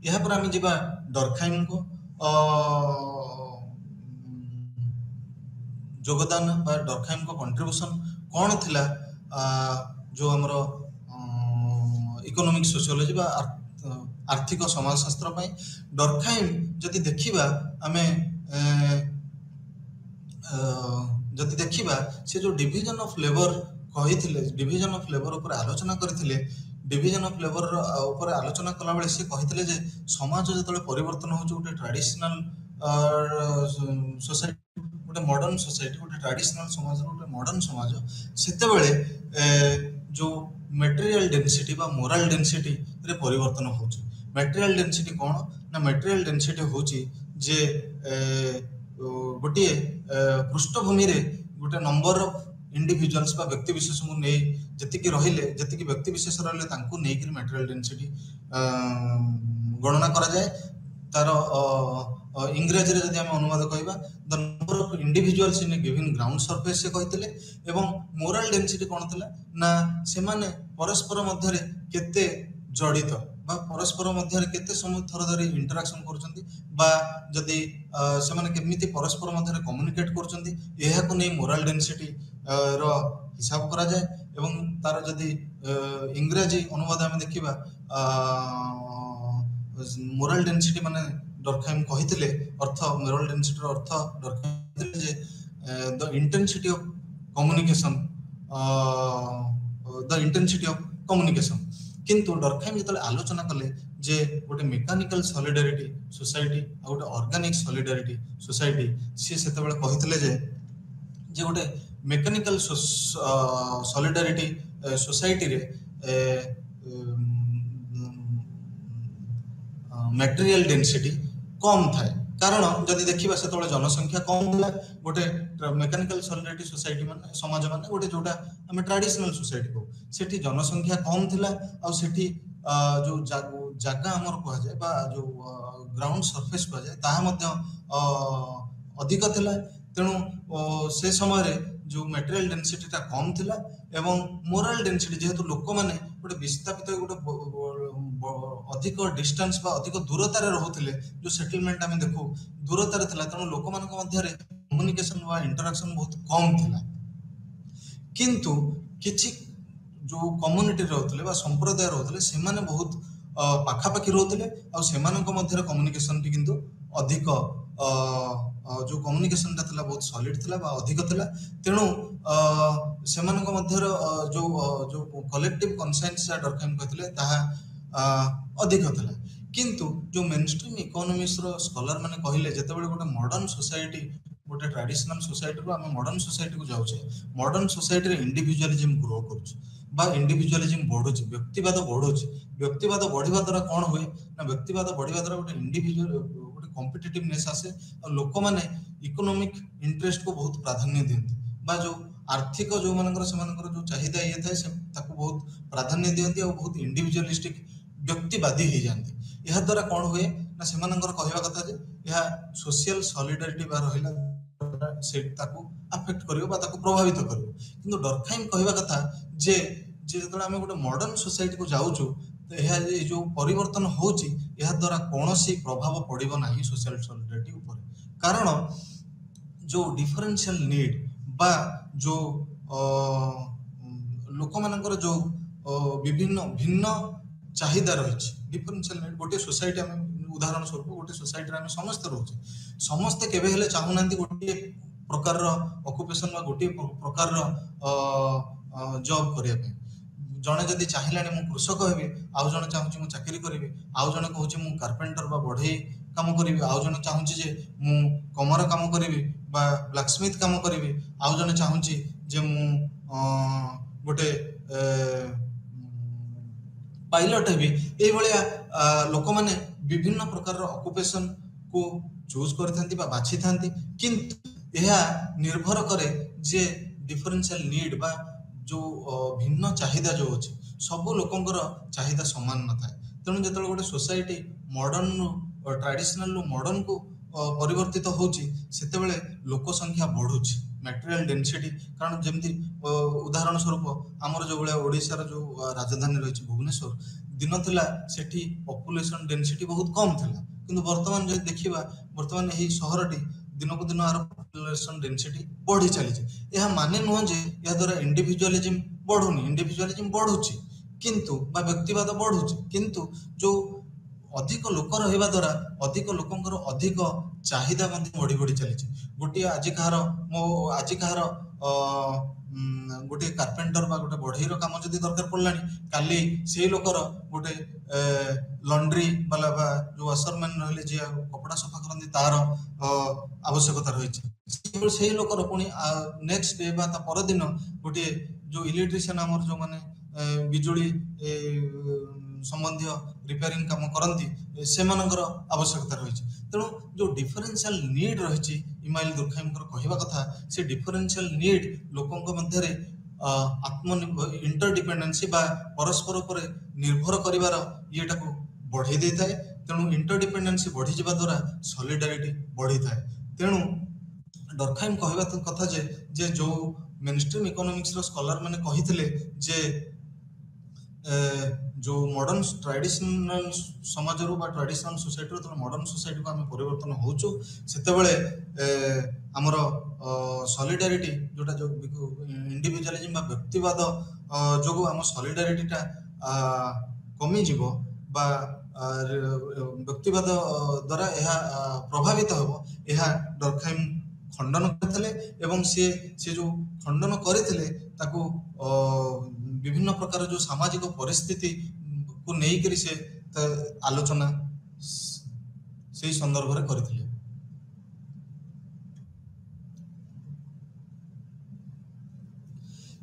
यहाँ पर आम जा डरखाइम को योगदान बा डरखाइम को कंट्रीब्यूशन कौन थिला जो हमरो इकोनॉमिक सोशियोलॉजी बा आर्थिक समाजशास्त्र पई डरखाइम जदि देखिबा आमे जदि देखिबा से जो डिवीजन ऑफ लेबर कहिथिले डिवीजन ऑफ लेबर ऊपर आलोचना करथिले डिवीजन ऑफ लेबर ऊपर आलोचना कला बेले से कहिथिले जे समाज जतले परिवर्तन होछ गोटे ट्रेडिशनल सोसाइटी गोटे मॉडर्न सोसाइटी गोटे ट्रेडिशनल समाज गोटे मॉडर्न समाज सेते बेले जो मटेरियल डेंसिटी बा मोरल डेंसिटी रे परिवर्तन होछ मटेरियल डेंसिटी कोन ना मटेरियल डेंसिटी होची जे गोटे पृष्ठभूमि रे गोटे नंबर ऑफ इंडिविजुअल्स बा व्यक्ति विशेष को नै जतिकि रहिले जतिकि व्यक्ति विशेष रहिले तांको नै कि मटेरियल डेंसिटी गणना करा जाय तार इंग्रजी रे जदि हम अनुवाद कहिबा the number of individuals in a given ground surface से कहितले एवं मोरल डेंसिटी कोन थिला ना से माने परस्पर मध्य रे केते जड़ित बा परस्पर मध्य रे केते समय थर धरि इंटरेक्शन करचंती बा जदि से माने केमिति परस्पर मध्य रे कम्युनिकेट करचंती एहा को नै मोरल डेंसिटी रो हिसाब करा जाय एवं तार जदि इंग्रजी अनुवाद हम देखिबा मोरल डेंसिटी माने डरखाइम कहितले अर्थ मोरल डेंसिटी रो अर्थ डरखाइम कहितले जे द इंटेंसिटी ऑफ कम्युनिकेशन किंतु डरखाइम जतले आलोचना कले जे गोटे मेकानिकल सॉलिडारिटी सोसाइटी आ गोटे ऑर्गेनिक सॉलिडारिटी सोसाइटी से सेतेबेले कहितले जे गोटे मेकानिकल सॉलिडारिटी सोसाइटी रे मटेरियल डेंसिटी कम थाए कारण जदि देखिबा सेतबेले जनसंख्या कम होला गोटे मेकानिकल सॉलिडारिटी सोसाइटी माने समाज माने गोटे जोटा हम ट्रेडिशनल सोसाइटी को सेठी जनसंख्या कम थिला आ सेठी जो जागा हमर कह जाय बा जो ग्राउंड सरफेस कह जाय ताहा मध्य अधिक थिला तेणु से समय रे जो मटेरियल डेंसिटी ता कम थिला एवं मोरल डेंसिटी जेहेतु लोक माने गोटे विस्थापित गोटे अधिक डिस्टेंस बा अधिक दूरता रे रहउथिले जो सेटलमेंट हम देखू दूरता रे थिला तेणु लोक मानक मध्य रे कम्युनिकेशन बा इंटरेक्शन बहुत कम थिला किंतु किछि जो कम्युनिटी रहउथिले बा संप्रदाय रहउथिले से माने बहुत पाखा पाखी रहउथिले आ सेमानक मध्य रे कम्युनिकेशन टी किंतु अधिक जो कम्युनिकेशन ता थिला बहुत सॉलिड थिला बा अधिक थिला तेणु सेमानक मध्य जो जो कलेक्टिव कॉन्शियस डरखाइम कहथिले ताहा अधिक था किंतु जो मेनस्ट्रीम इकोनॉमिक्स रो स्कॉलर माने कहले जेतेबेले गोटे मॉडर्न सोसाइटी गोटे ट्रेडिशनल सोसाइटी रो आम मॉडर्न सोसाइटी को जाउछे मॉडर्न सोसाइटी रे इंडिविजुअलिज्म ग्रो करूछ बा इंडिविजुअलिज्म बढ़ुछ व्यक्तिवाद बढ़ुछ व्यक्तिवाद बढ़िबा द्वारा कोन होय ना व्यक्तिवाद बढ़िबा द्वारा गोटे इंडिविजुअल गोटे कॉम्पिटिटिवनेस आसे और लोक माने इकोनॉमिक इंटरेस्ट को बहुत प्राधान्य दियंती बा जो आर्थिक जो मानकर से मानकर जो चाहिदा ये थाए से ताको बहुत प्राधान्य दियंती और बहुत इंडिविजुअलिस्टिक व्यक्तिवादी हो जाती यह द्वारा कौन हुए ना से कहवा कथा जे यह सोशल सॉलिडारिटी बा रहिला से ताको अफेक्ट करियो बा ताको प्रभावित करियो किंतु डरखाइम कहवा कथा जे जेतले आमे गोटे मॉडर्न सोसाइटी को जाउछु तो यह जो परिवर्तन होची यह द्वारा कोनोसी प्रभाव पड़िबो नाही सोशल सॉलिडारिटी ऊपर कारण जो डिफरेंशियल नीड बा जो लोक मानकर जो विभिन्न भिन्न चाहिदा रही डिफरेंशियल नीड गोटे सोसाइटी आम उदाहरण स्वरूप गोटे सोसाइटी आम समस्त रोचे समस्ते केबे हेले चाहूना गोटे प्रकार ऑक्युपेशन बा गोटे प्रकार जॉब करिया पे जने जदि चाहिलानी मु कृषक हेबी आउ जने चाहूची मु चाकरी करिवि आउ जने कहूची मु कारपेंटर बा बढ़ई काम करिवि आउ जने चाहूची जे मु कमर काम करिवि बा ब्लैकस्मिथ काम करिवि आउ जने चाहूची जे मु गोटे पायलट हेबी ए भलिया लोक माने विभिन्न प्रकार ऑक्युपेशन को चूज करथांती बा बाछि थांती किंतु यह निर्भर करे जे डिफरेंशियल नीड बा जो भिन्न चाहिदा जो अछि सब लोकंकर चाहिदा समान न थाए तेणु जेतले गोटे सोसाइटी मॉडर्न ट्रेडिशनल मॉडर्न को परिवर्तित होची सेतेबेले लोक संख्या बढ़ुची मटेरियल डेंसिटी कारण जमती उदाहरण स्वरूप आमर जो भले ओडिसा रो जो राजधानी रही भुवनेश्वर दिन थिला सेठी पॉपुलेशन डेंसिटी बहुत कम थिला किंतु वर्तमान जो देखिबा वर्तमान एही शहरटी दिन को दिन आर पॉपुलेशन डेंसिटी बढ़ी चली यह माने नुह जे या द्वारा इंडिविजुअलिज्म बढ़ुनी इंडिविजुअलिज्म बढ़ुची किंतु बा व्यक्तिवाद बढ़ुची किंतु जो अधिक लोक रहिबा द्वारा अधिक लोकंकर अधिक चाहिदा मध्ये बढ़ी बढ़ी चली गोटे आज कहार मो आज कहार गोटे कारपेंटर बा गोटे बढ़ईर काम जदि दरकार पड़लानी काली से लोकर गोटे लॉन्ड्री वाला बा जो वाशरमैन रहले जे कपड़ा सफा करंदी तार आवश्यकता रही से लोकर पुणी नेक्स्ट डे बा ता पर दिन गोटे जो इलेक्ट्रिशियन हमर जो माने बिजुली संबंधी रिपेयरिंग काम करती से आवश्यकता रही तेणु जो डिफरेंशियल नीड रही इमाइल दुर्खाइम कहवा कथा से डिफरेंशियल नीड लोकों मध्य आत्म इंटरडिपेंडेंसी बा परस्पर पर निर्भर करिवार येटा को बढ़ई दे थाए तेणु इंटरडिपेंडेंसी बढ़ी जावा द्वारा सॉलिडारिटी बढ़ी थाए तेणु डरखाइम कहवा कथा जे जो मेनस्ट्रीम इकोनॉमिक्स रो स्कॉलर माने कहिथिले जे जो मॉडर्न ट्रेडिशनल समाज रो बा ट्रेडिशनल सोसाइटी रो मॉडर्न सोसाइटी को आम परिवर्तन होचो सेते बेले हमर सॉलिडारिटी जोटा जो इंडिविजुअलिज्म बा व्यक्तिवाद जो आम सॉलिडारिटी टा कमी जीवो बा व्यक्तिवाद द्वारा यह प्रभावित होबो यह डरखाइम खंडन करथिले एवं से जो खंडन करथिले ताको विभिन्न प्रकार जो सामाजिक परिस्थिति को नहीं करी से आलोचना से संदर्भ रे करथिले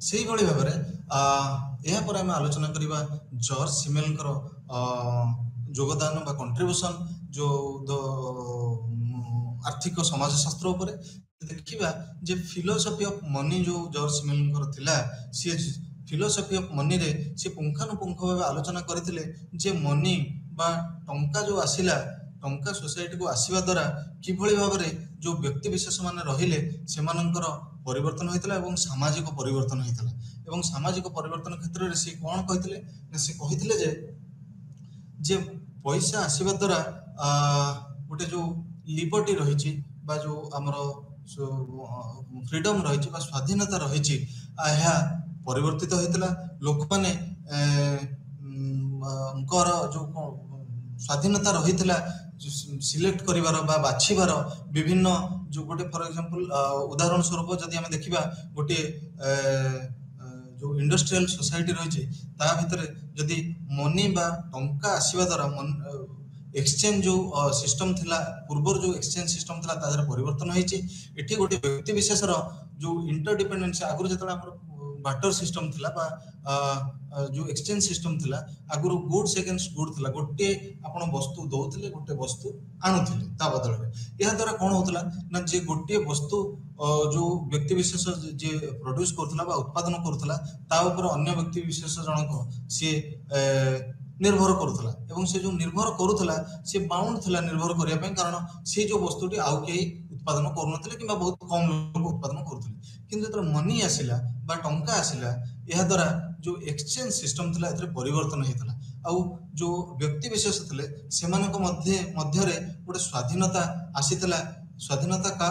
सेही भली भाबरे यह पर हम आलोचना करिबा जॉर्ज सिमेलकर योगदान बा कंट्रीब्यूशन जो आर्थिक समाजशास्त्र उपरे देखिबा जे फिलोसफी ऑफ मनी जो जॉर्ज सिमेलकर थिला से फिलोसफी ऑफ मनी रे से पुंखानुपुंख भाव आलोचना करथिले जे मनी बा टंका जो आसिला टंका सोसाइटी को आसीबा द्वारा किभଳି भाबरे जो व्यक्ति विशेष माने रहिले सेमानंकर परिवर्तन होइतला एवं सामाजिक परिवर्तन होइतला एवं सामाजिक परिवर्तन क्षेत्र रे से कोन कहितले से कहितले जे पैसा आसीबा द्वारा गोटे जो लिबर्टी रहिछि बा जो हमरो फ्रीडम रहिछि बा स्वाधीनता रहिछि आहा परिवर्तित होइतला लोक माने जो स्वाधीनता रहितला सिलेक्ट करिवार बा बाछिबार विभिन्न जो गोटे फॉर एग्जांपल उदाहरण स्वरूप जदि हम देखिबा गोटे जो इंडस्ट्रियल सोसाइटी रही ता भितर जदि मनी बा टंका आसीबा द्वारा एक्सचेंज जो सिस्टम थिला पूर्वर जो एक्सचेंज सिस्टम थिला तादर परिवर्तन होईची एठी गोटे व्यक्ति विशेष रो जो इंटरडिपेंडेंस आगुर जतरा हमर बाटर सिस्टम थिला बा जो एक्सचेंज सिस्टम थिला आगुर गुड्स अगेंस्ट गुड थिला गोटे आपण वस्तु दउथिले गोटे वस्तु आणुथिले ता बदल रे या द्वारा कोन होतला ना जे गोटे वस्तु जो व्यक्ति विशेष जे प्रोड्यूस करथला बा उत्पादन करथला ता ऊपर अन्य व्यक्ति विशेष जनक से निर्भर करूला एवं से जो निर्भर करूला से बाउंड थिला निर्भर करिया पय कारण से जो वस्तुटी आउ के उत्पादन करूनथिले किबा बहुत कम लोग उत्पादन करूथिले किंतु जतरा मनी आसिला बा टंका आसिला या द्वारा जो एक्सचेंज सिस्टम थिला एतरे परिवर्तन हेतला आउ जो व्यक्ति विशेष थिले सेमानक मध्य रे गोटे स्वाधीनता आसीतला स्वाधीनता का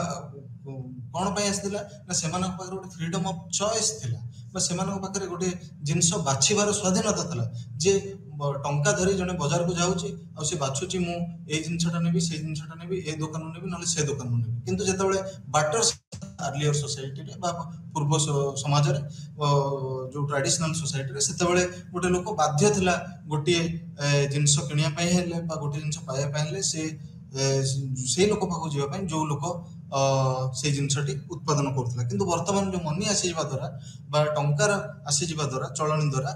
कोन पय आसीतला ना सेमानक पाखरे गोटे फ्रीडम ऑफ चॉइस थिला बा सेमानक पाखरे गोटे जिंस बाछिबार स्वाधीनता थिला जे टंका धरी जने बाजार को जाउची आ से बाछुची मु ए जिंसटा नेबी से जिंसटा नेबी ए दुकान नेबी नले से दुकान नेबी किंतु जेतबेले बाटर अर्लियर सोसाइटी रे बा पूर्व समाज रे जो ट्रेडिशनल सोसाइटी रे सेतबेले गोटे लोक बाध्य थिला गोटे जिंस किनिया पय हेले बा गोटे जिंस पाया पय हेले से लोक पाखु जीवा पय जो लोक से जिनसटी उत्पादन करथला किंतु वर्तमान जो मनी आसी जिबा द्वारा बा टंकार आसी जिबा द्वारा चलनी द्वारा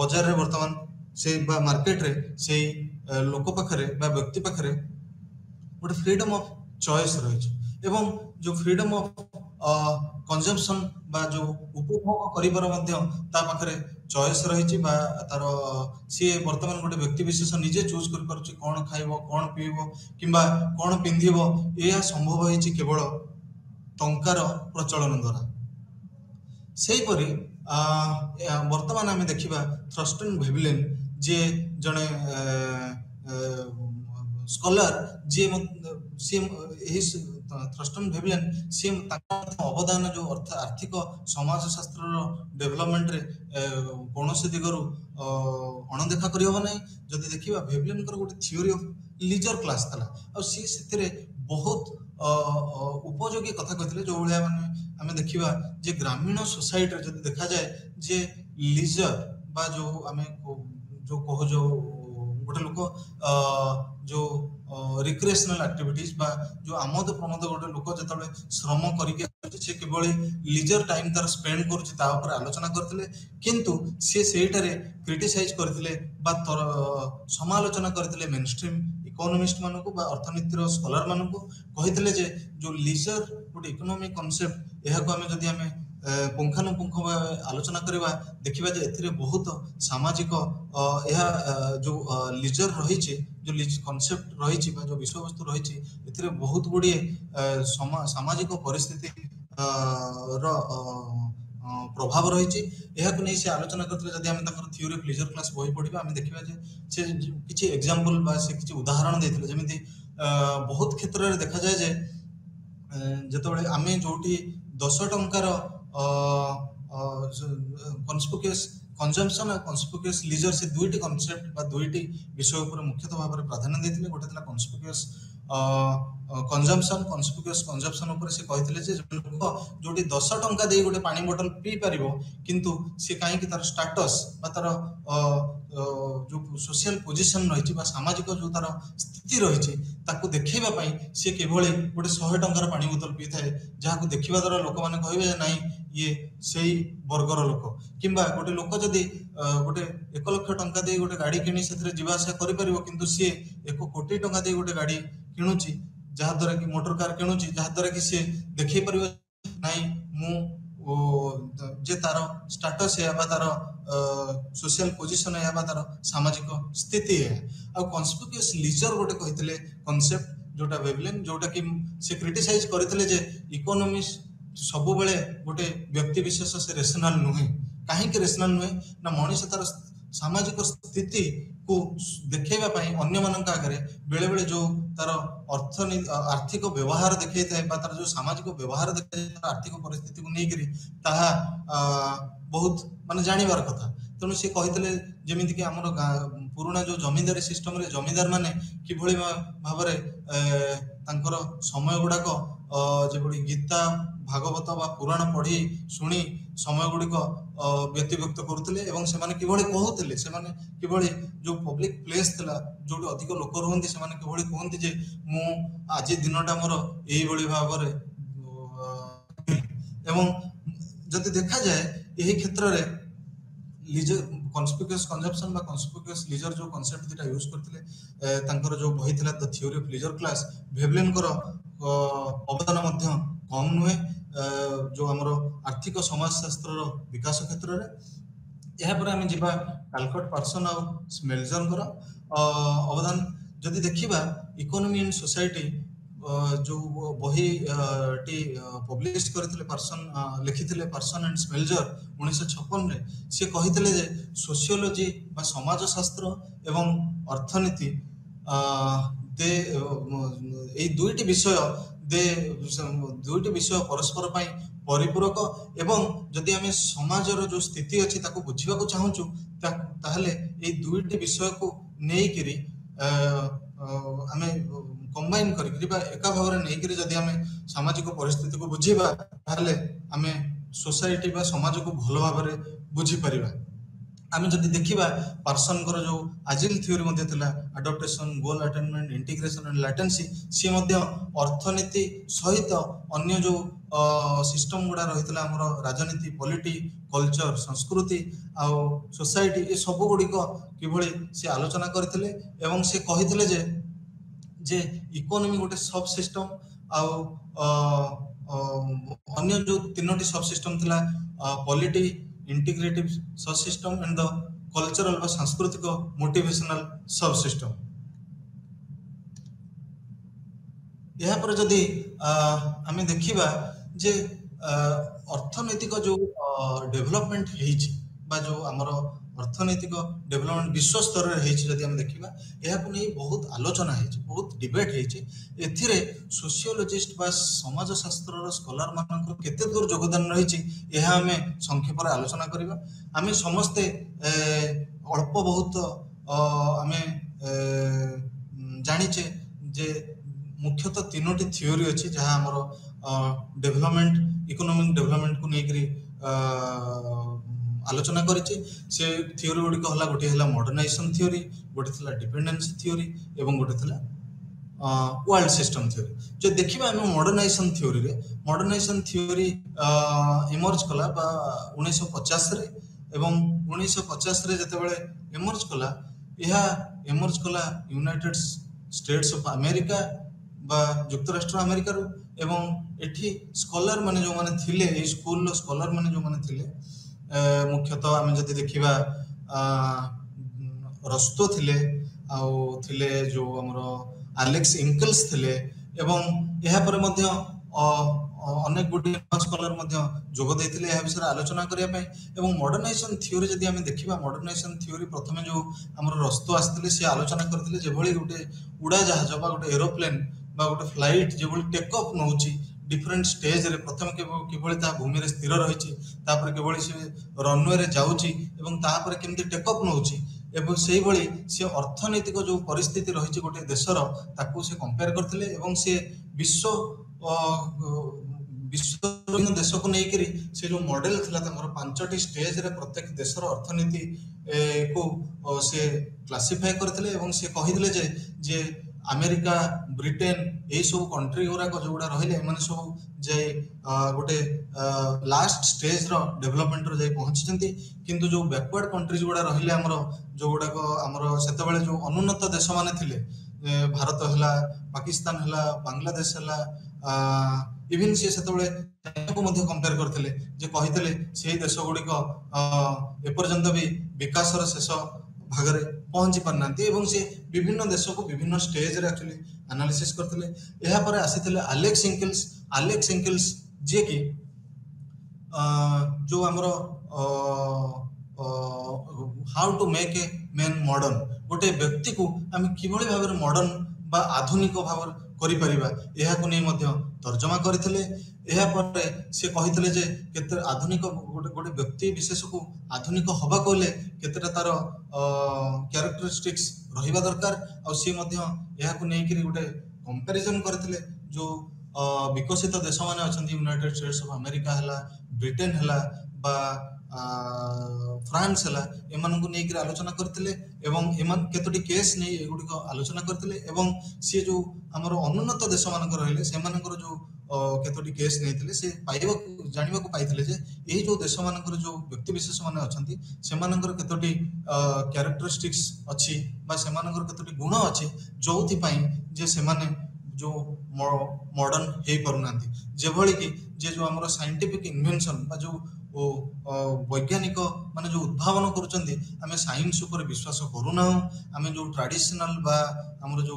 बाजार रे वर्तमान से बा मार्केट रे से लोक पाखरे बा व्यक्ति पाखरे गोटे फ्रीडम ऑफ चॉइस रही एवं जो फ्रीडम ऑफ कंजम्पशन बा जो उपभोग करिबार मध्य ता पाखरे चॉइस रही बा तार सी वर्तमान गोटे व्यक्ति विशेष निजे चूज कर पारुछि कोन खाइबो कोन पीबो किबा कोन पिंधिबो एया संभव होइछि केवल टंकार प्रचलन द्वारा सेही परि वर्तमान आमे देखिबा थ्रस्टन वेवलिन जे जने स्कॉलर जे सी एही थ्रस्टन वेवलिन सी अवदान जो आर्थिक समाज शास्त्र डेवलपमेंट रे कोनोसी दिगरु अणदेखा करि हो नै जदि देखिबा वेवलिन कर गोटे थ्योरी ऑफ लीजर क्लास तला और सी सेतिरे बहुत उपयोगी कथा कहथिले जो भलिया माने आमे देखिबा जे ग्रामीण सोसाइटी रे जदि देखा जाए जे लीजर बा जो आमे जो कहो जो गोटे लोक जो रिक्रिएशनल एक्टिविटीज बा जो आमोद प्रमोद गोटे लोक जतबे श्रम करिके से केवल लीजर टाइम तार स्पेंड करूछि ता ऊपर आलोचना करथिले किंतु से सेटारे क्रिटिसाइज करथिले बा समालोचना करथिले मेन स्ट्रीम इकोनॉमिस्ट मानको बा अर्थनीतिर स्कॉलर मानको कहिथिले जे जो लीजर गोटे इकोनॉमिक कांसेप्ट एहा को हमें जदी हमें पुंखानुपुंख आलोचना करवा देखिबा जे एथिरे बहुत सामाजिक यह जो लीजर रही जो लीज कॉन्सेप्ट रही जो विषय वस्तु रही एथिरे बहुत गुडी सामाजिक परिस्थिति प्रभाव रही यह नहीं से आलोचना करते जदि हम थ्योरी ऑफ लीजर क्लास बही पढ़ा आम देखा से किसी एग्जांपल बा से किसी उदाहरण देते जमी बहुत क्षेत्र में देखा जाए जेतबेले आमे जोटी 10 टंकार कन्स्पिक्यूअस कंजम्पशन और कन्स्पिक्यूअस लीजर से दुईटी कॉन्सेप्ट बा दुईटी विषय ऊपर मुख्यतः भाव में प्राधान्य देथिले गोटे थिला कन्स्पिक्यूअस कंजम्पशन ऊपर से कहिथिले जे लोक जोटी 10 टंका दे गोटे पानी बोतल पी परिबो किंतु से काहे कि तार स्टेटस बा तार जो सोशल पोजीशन रही बा सामाजिक जो तार स्थिति रही ताकू देखैबा पई से केवल गोटे 100 टंकार पानी बोतल पी थाए जहां देखिबा द्वारा लोक माने कहबे नाही ये सही वर्गर लोक किंबा गोटे लोक जदि गोटे 1 लाख टंका दे गोटे गाड़ी किनी सेथरे जीवा आशा करि परिबो किंतु से 1 कोटी टंका दे गोटे गाड़ी किणुची जहां द्वारा कि मोटर कार किणुची जहां द्वारा कि से देखै परिबो नाही मु जे तार स्टेटस है बा तार सोशल पोजीशन है बा तार सामाजिक स्थिति है आ कन्स्पिक्यूअस लीजर गोटे कहितले कांसेप्ट जोटा वेवलिन जोटा कि से क्रिटिसाइज करथिले जे इकोनॉमिक्स सब बेले गोटे व्यक्ति विशेष से रेशनल नुहे कहीं रेशनल नुहे ना मनीष तार सामाजिक स्थिति को देखैबा पई अन्य मानक आगे बेले बेले जो तार आर्थिक व्यवहार देखै थाए बा तार जो सामाजिक व्यवहार देखै आर्थिक परिस्थिति को नै करी ताहा बहुत माने जानिबार कथा तेणु से कहितले जेमिति कि हमर पुराना जो जमींदारी सिस्टम रे जमींदार माने किभଳି भाव रे तांकर समय गुडाक जेबडी गीता ଭାଗବତ ବା ପୁରାଣ ପଢ଼ି ଶୁଣି ସମୟ ଗୁଡ଼ିକ ବ୍ୟତିବ୍ୟକ୍ତ କରୁଥିଲେ ଏବଂ ସେମାନେ କିଭଳି କହୁଥିଲେ, ସେମାନେ କିଭଳି ଯେଉଁ ପବ୍ଲିକ୍ ପ୍ଲେସ୍ ଥିଲା ଯେଉଁଠି ଅଧିକ ଲୋକ ରୁହନ୍ତି ସେମାନେ କିଭଳି କୁହନ୍ତି ଯେ ମୁଁ ଆଜି ଦିନଟା ମୋର ଏଇଭଳି ଭାବରେ ଏବଂ ଯଦି ଦେଖାଯାଏ ଏହି କ୍ଷେତ୍ରରେ ଲିଜର କନସ୍ପିକୁଅସ୍ କନଜମ୍ପସନ୍ ବା କନସ୍ପିକୁଅସ୍ ଲିଜର ଯେଉଁ କନସେପ୍ଟ ଦୁଇଟା ୟୁଜ୍ କରିଥିଲେ, ତାଙ୍କର ଯେଉଁ ବହି ଥିଲା ଦ ଥିଓରି ଅଫ୍ ଲିଜର କ୍ଲାସ୍, ଭେଭଲିନ୍ଙ୍କର ଅବଦାନ ମଧ୍ୟ କମ୍ ନୁହେଁ ଯେଉଁ ଆମର ଆର୍ଥିକ ସମାଜଶାସ୍ତ୍ରର ବିକାଶ କ୍ଷେତ୍ରରେ। ଏହାପରେ ଆମେ ଯିବା କାଲକଟ ପାର୍ସନ ଆଉ ସ୍ମେଲଜରଙ୍କର ଅବଦାନ। ଯଦି ଦେଖିବା ଇକୋନୋମି ଆଣ୍ଡ ସୋସାଇଟି ଯେଉଁ ବହିଟି ପବ୍ଲିଶ କରିଥିଲେ ପାର୍ସନ ଲେଖିଥିଲେ ପାର୍ସନ ଆଣ୍ଡ ସ୍ମେଲଜର 1956ରେ, ସେ କହିଥିଲେ ଯେ ସୋସିଓଲୋଜି ବା ସମାଜଶାସ୍ତ୍ର ଏବଂ ଅର୍ଥନୀତି ଏଇ ଦୁଇଟି ବିଷୟ ପରସ୍ପର ପାଇଁ ପରିପୂରକ ଏବଂ ଯଦି ଆମେ ସମାଜର ଯେଉଁ ସ୍ଥିତି ଅଛି ତାକୁ ବୁଝିବାକୁ ଚାହୁଁଛୁ ତାହେଲେ ଏଇ ଦୁଇଟି ବିଷୟକୁ ନେଇକିରି ଆମେ କମ୍ବାଇନ୍ କରିକିରି ବା ଏକା ଭାବରେ ନେଇକିରି ଯଦି ଆମେ ସାମାଜିକ ପରିସ୍ଥିତିକୁ ବୁଝିବା ତାହେଲେ ଆମେ ସୋସାଇଟି ବା ସମାଜକୁ ଭଲ ଭାବରେ ବୁଝିପାରିବା। ଆମେ ଯଦି ଦେଖିବା ପାର୍ସନଙ୍କର ଯେଉଁ ଆଜିଲ୍ ଥିଓରି ମଧ୍ୟ ଥିଲା ଆଡପ୍ଟେସନ୍, goal attainment, integration and latency, ସିଏ ମଧ୍ୟ ଅର୍ଥନୀତି ସହିତ ଅନ୍ୟ ଯେଉଁ ସିଷ୍ଟମ ଗୁଡ଼ା ରହିଥିଲା ଆମର ରାଜନୀତି, ପଲିଟି, କଲଚର, ସଂସ୍କୃତି ଆଉ ସୋସାଇଟି, ଏ ସବୁ ଗୁଡ଼ିକ କିଭଳି ସେ ଆଲୋଚନା କରିଥିଲେ ଏବଂ ସେ କହିଥିଲେ ଯେ ଇକୋନୋମି ଗୋଟେ ସବ୍ ସିଷ୍ଟମ ଆଉ ଅନ୍ୟ ଯେଉଁ ତିନୋଟି ସବ୍ ସିଷ୍ଟମ ଥିଲା polity, integrative sub system and the cultural ବା ସାଂସ୍କୃତିକ ମୋଟିଭେସନାଲ ସବ୍ ସିଷ୍ଟମ। ଏହାପରେ ଯଦି ଆମେ ଦେଖିବା ଯେ ଅର୍ଥନୈତିକ ଯେଉଁ ଡେଭଲପମେଣ୍ଟ ହେଇଛି ବା ଯେଉଁ ଆମର ଅର୍ଥନୈତିକ ଡେଭଲପମେଣ୍ଟ ବିଶ୍ୱ ସ୍ତରରେ ହେଇଛି, ଯଦି ଆମେ ଦେଖିବା ଏହାକୁ ନେଇ ବହୁତ ଆଲୋଚନା ହେଇଛି, ବହୁତ ଡିବେଟ୍ ହେଇଛି। ଏଥିରେ ସୋସିଓଲୋଜିଷ୍ଟ ବା ସମାଜଶାସ୍ତ୍ରର ସ୍କଲାର ମାନଙ୍କର କେତେ ଦୂର ଯୋଗଦାନ ରହିଛି ଏହା ଆମେ ସଂକ୍ଷେପରେ ଆଲୋଚନା କରିବା। ଆମେ ସମସ୍ତେ ଅଳ୍ପ ବହୁତ ଆମେ ଜାଣିଛେ ଯେ ମୁଖ୍ୟତଃ ତିନୋଟି ଥିଓରି ଅଛି ଯାହା ଆମର ଡେଭଲପମେଣ୍ଟ, ଇକୋନୋମିକ ଡେଭଲପମେଣ୍ଟକୁ ନେଇକରି ଆଲୋଚନା କରିଛି। ସେ ଥିଓରି ଗୁଡ଼ିକ ହେଲା, ଗୋଟିଏ ହେଲା ମଡର୍ଣ୍ଣାଇଜେସନ ଥିଓରି, ଗୋଟେ ଥିଲା ଡିପେଣ୍ଡେନ୍ସ ଥିଓରି ଏବଂ ଗୋଟେ ଥିଲା ୱାର୍ଲଡ ସିଷ୍ଟମ ଥିଓରି। ଯଦି ଦେଖିବା ଆମେ ମଡର୍ଣ୍ଣାଇଜେସନ ଥିଓରି ଏମର୍ଜ କଲା ବା 1950ରେ ଏବଂ 1950ରେ ଯେତେବେଳେ ଏମର୍ଜ କଲା, ଏହା ଏମର୍ଜ କଲା ୟୁନାଇଟେଡ୍ ଷ୍ଟେଟ୍ସ ଅଫ୍ ଆମେରିକା ବା ଯୁକ୍ତରାଷ୍ଟ୍ର ଆମେରିକାରୁ ଏବଂ ଏଠି ସ୍କଲାର ମାନେ ଯେଉଁମାନେ ଥିଲେ, ଏଇ ସ୍କୁଲର ସ୍କଲାର ମାନେ ଯେଉଁମାନେ ଥିଲେ, ମୁଖ୍ୟତଃ ଆମେ ଯଦି ଦେଖିବା ରସ୍ତୋ ଥିଲେ ଆଉ ଥିଲେ ଯେଉଁ ଆମର ଆଲେକ୍ସ ଇଙ୍କଲ୍ସ ଥିଲେ ଏବଂ ଏହାପରେ ମଧ୍ୟ ଅନେକ ଗୁଡ଼ିଏ ସ୍କଲାର ମଧ୍ୟ ଯୋଗ ଦେଇଥିଲେ ଏହା ବିଷୟରେ ଆଲୋଚନା କରିବା ପାଇଁ। ଏବଂ ମଡର୍ଣ୍ଣାଇଜେସନ ଥିଓରି ଯଦି ଆମେ ଦେଖିବା, ମଡର୍ଣ୍ଣାଇଜେସନ ଥିଓରି ପ୍ରଥମେ ଯେଉଁ ଆମର ରସ୍ତୋ ଆସିଥିଲେ ସେ ଆଲୋଚନା କରିଥିଲେ ଯେଭଳି ଗୋଟେ ଉଡ଼ାଜାହାଜ ବା ଗୋଟେ ଏରୋପ୍ଲେନ ବା ଗୋଟେ ଫ୍ଲାଇଟ୍ ଯେଭଳି ଟେକ୍ ଅଫ୍ ନେଉଛି ଡିଫରେଣ୍ଟ ଷ୍ଟେଜରେ, ପ୍ରଥମେ କିଭଳି ତାହା ଭୂମିରେ ସ୍ଥିର ରହିଛି, ତାପରେ କିଭଳି ସେ ରନୱେରେ ଯାଉଛି ଏବଂ ତାପରେ କେମିତି ଟେକ୍ ଅଫ୍ ନେଉଛି ଏବଂ ସେଇଭଳି ସେ ଅର୍ଥନୈତିକ ଯେଉଁ ପରିସ୍ଥିତି ରହିଛି ଗୋଟେ ଦେଶର ତାକୁ ସେ କମ୍ପେୟାର କରିଥିଲେ ଏବଂ ସେ ବିଶ୍ୱ ଦେଶକୁ ନେଇକରି ସେ ଯେଉଁ ମଡେଲ ଥିଲା ତାଙ୍କର 5ଟି ଷ୍ଟେଜରେ ପ୍ରତ୍ୟେକ ଦେଶର ଅର୍ଥନୀତି କୁ ସେ କ୍ଲାସିଫାଏ କରିଥିଲେ ଏବଂ ସେ କହିଥିଲେ ଯେ ଆମେରିକା, ବ୍ରିଟେନ ଏଇ ସବୁ କଣ୍ଟ୍ରି ଗୁଡ଼ାକ ଯେଉଁଗୁଡ଼ା ରହିଲେ ଏମାନେ ସବୁ ଯାଇ ଗୋଟେ ଲାଷ୍ଟ ଷ୍ଟେଜର ଡେଭଲପମେଣ୍ଟରେ ଯାଇ ପହଞ୍ଚିଛନ୍ତି, କିନ୍ତୁ ଯେଉଁ ବ୍ୟାକୱାର୍ଡ କଣ୍ଟ୍ରିଜ ଗୁଡ଼ା ରହିଲେ ଆମର ଯେଉଁଗୁଡ଼ାକ ଆମର ସେତେବେଳେ ଯେଉଁ ଅନୁନ୍ନତ ଦେଶମାନେ ଥିଲେ, ଭାରତ ହେଲା, ପାକିସ୍ତାନ ହେଲା, ବାଂଲାଦେଶ ହେଲା, ଇଭିନ୍ ସେ ସେତେବେଳେ ଚାଇନାକୁ ମଧ୍ୟ କମ୍ପେୟାର କରିଥିଲେ ଯେ କହିଥିଲେ ସେହି ଦେଶ ଗୁଡ଼ିକ ଏପର୍ଯ୍ୟନ୍ତ ବି ବିକାଶର ଶେଷ ଭାଗରେ ପହଞ୍ଚି ପାରିନାହାନ୍ତି ଏବଂ ସେ ବିଭିନ୍ନ ଦେଶକୁ ବିଭିନ୍ନ ଷ୍ଟେଜରେ ଆକ୍ଚୁଆଲି ଆନାଲିସିସ୍ କରିଥିଲେ। ଏହାପରେ ଆସିଥିଲେ ଆଲେକ୍ସ ଇଙ୍କଲ୍ସ ଯିଏକି ଯେଉଁ ଆମର how to make A man modern, ଗୋଟେ ବ୍ୟକ୍ତିକୁ ଆମେ କିଭଳି ଭାବରେ ମଡର୍ଣ୍ଣ ବା ଆଧୁନିକ ଭାବରେ କରିପାରିବା ଏହାକୁ ନେଇ ମଧ୍ୟ ତର୍ଜମା କରିଥିଲେ। ଏହାପରେ ସେ କହିଥିଲେ ଯେ କେତେ ଆଧୁନିକ ଗୋଟେ ବ୍ୟକ୍ତି ବିଶେଷକୁ ଆଧୁନିକ ହବାକୁ ହେଲେ କେତେଟା ତାର କ୍ୟାରେକ୍ଟରିଷ୍ଟିକ୍ସ ରହିବା ଦରକାର ଆଉ ସିଏ ମଧ୍ୟ ଏହାକୁ ନେଇକରି ଗୋଟେ କମ୍ପାରିଜନ କରିଥିଲେ। ଯେଉଁ विकसित देश माने अछंती यूनाइटेड स्टेट्स ऑफ अमेरिका हला ब्रिटेन हला बा फ्रांस हला एमानकु नै कि आलोचना करथिले एवं एमान केतोटी केस नै एगुडी को आलोचना करथिले एवं से जो हमर अनुन्नत देश मानक रहले से मानकर जो केतोटी केस नैथिले से पाइबा जानिबा को पाइथिले जे एही जो देश मानकर जो व्यक्ति विशेष माने अछंती से मानकर केतोटी कैरेक्टरिस्टिक्स अछि बा से मानकर केतोटी गुण अछि जोथि पई जे से माने जो मॉडर्न हे परुनांती जेभଳି कि जे जो हमर साइंटिफिक इन्वेंशन बा जो वैज्ञानिक माने जो उद्भावन करूचंती आमे साइंस ऊपर विश्वास करूना आमे जो ट्रेडिशनल बा हमर जो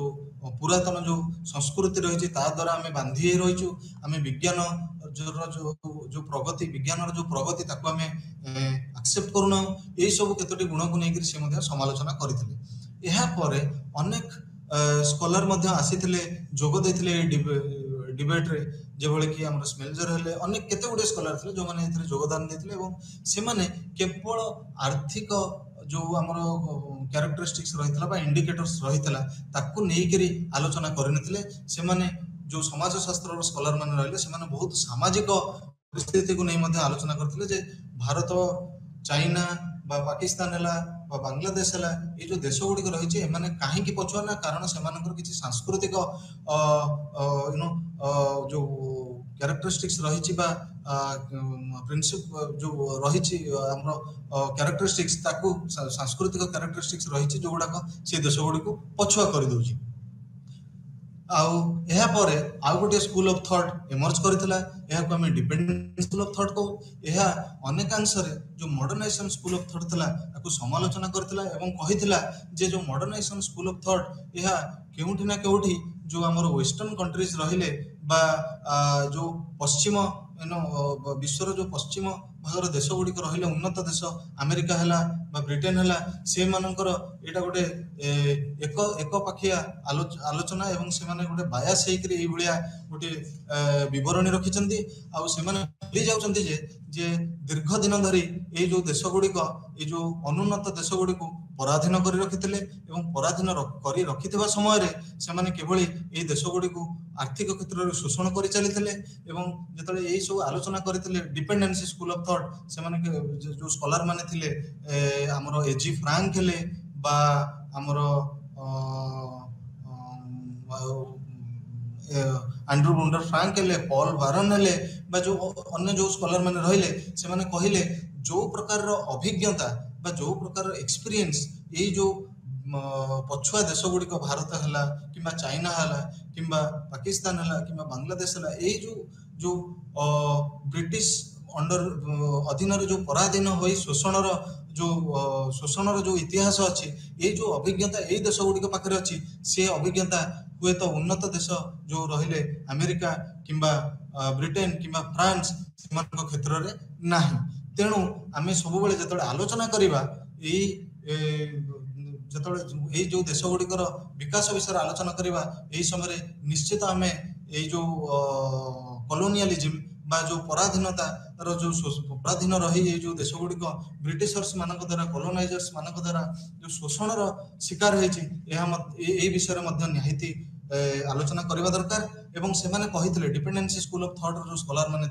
पुरातन जो संस्कृति रही ता द्वारा आमे बांधी रहिछु आमे विज्ञान जो प्रगति विज्ञान जो प्रगति ताको आमे एक्सेप्ट करूना एई सब केतोटी गुण को नेकरी से मध्ये समालोचना करथिले एहा परे अनेक स्कॉलर मध्ये आसीथिले जोग दैथिले डिबेट रे जेभଳି कि हमर स्मेलजर हेले अनेक केते गुडे स्कॉलर थिले जो माने एथिरे योगदान देथिले एवं से माने केवल आर्थिक जो हमर कैरेक्टरिस्टिक्स रहितला बा इंडिकेटर्स रहितला ताकू नेकरी आलोचना करनथिले से माने जो समाज शास्त्र स्कॉलर माने रहले से माने बहुत सामाजिक परिस्थिति को नै मध्ये आलोचना करथिले जे भारत चाइना बा पाकिस्तान हला बा बांग्लादेश हला ये जो देश गुडी को रही छे माने काहे की पछुआ ना कारण से मानकर किछि सांस्कृतिक यू नो जो कैरेक्टरिस्टिक्स रही छी बा प्रिंसिप जो रही छी हमरो कैरेक्टरिस्टिक्स ताकू सांस्कृतिक कैरेक्टरिस्टिक्स रही छी जोगुडा को से देश गुडी को पछुआ कर दोची आउ एहा परे आउ गोटे स्कूल ऑफ थॉट इमर्ज करथिला एहा को हमें डिपेंडेंट स्कूल ऑफ थॉट को एहा अनेकांश रे जो मॉडर्नाइजेशन स्कूल ऑफ थॉट थला ताकू समालोचना करथिला एवं कहिथिला जे जो मॉडर्नाइजेशन स्कूल ऑफ थॉट एहा केउठी ना केउठी जो हमर वेस्टर्न कंट्रीज रहिले बा जो पश्चिम विश्वर जो पश्चिम भागर देश गुडी को रहिले उन्नत देश अमेरिका हला बा ब्रिटेन हला से मानकर एटा गोटे एक एक पाखिया आलोचना एवं से माने गोटे बायास हेकरी एई भलिया गोटे विवरणी रखिचंती आ से माने भूली जाउचंती जे दीर्घ दिन धरी ए जो देश गुडी को ए जो अनुन्नत देश गुडी को पराधीन करी रखिथिले एवं पराधीन करी रखिथिबा समय रे से माने केवली ए देश गुडी को आर्थिक क्षेत्र रे शोषण करी चलिथिले एवं जतले एई सब आलोचना करथिले डिपेंडेंसी स्कूल ऑफ थॉट से माने जो स्कॉलर माने थिले हमरो एजी फ्रैंक हेले बा हमरो एंड्रू बुंडर फ्रैंक हेले पॉल वारन हेले बा जो अन्य जो स्कॉलर माने रहिले से माने कहिले जो प्रकार रो अभिज्ञता बा जो प्रकार एक्सपीरियंस ए जो पछुआ देश गुडी को भारत हला किबा चाइना हला किबा पाकिस्तान हला किबा बांग्लादेश हला ए जो ब्रिटिश अंडर अधीन रे जो पराधीन होई शोषणर जो इतिहास अछि ए जो अभिज्ञता ए देश गुडी को पाखरे अछि से अभिज्ञता हुए तो उन्नत देश जो रहिले अमेरिका किबा ब्रिटेन किबा फ्रांस सेमान क्षेत्र रे नाही तेणु आमे सब बेले जतले आलोचना करिबा ए जतले ए जो देश गुडी कर विकास विषय आलोचना करिबा ए समय रे निश्चित आमे ए जो कॉलोनियलिज्म बा जो पराधीनता रो जो पराधीन रही ए जो देश गुडी को ब्रिटिशर्स मानक द्वारा कॉलोनाइजर्स मानक द्वारा जो शोषण रो शिकार हेछि ए विषय मध्ये निहिति आलोचना करबा दरकार एवं से माने कहितले डिपेंडेंसी स्कूल ऑफ थॉट रो स्कॉलर माने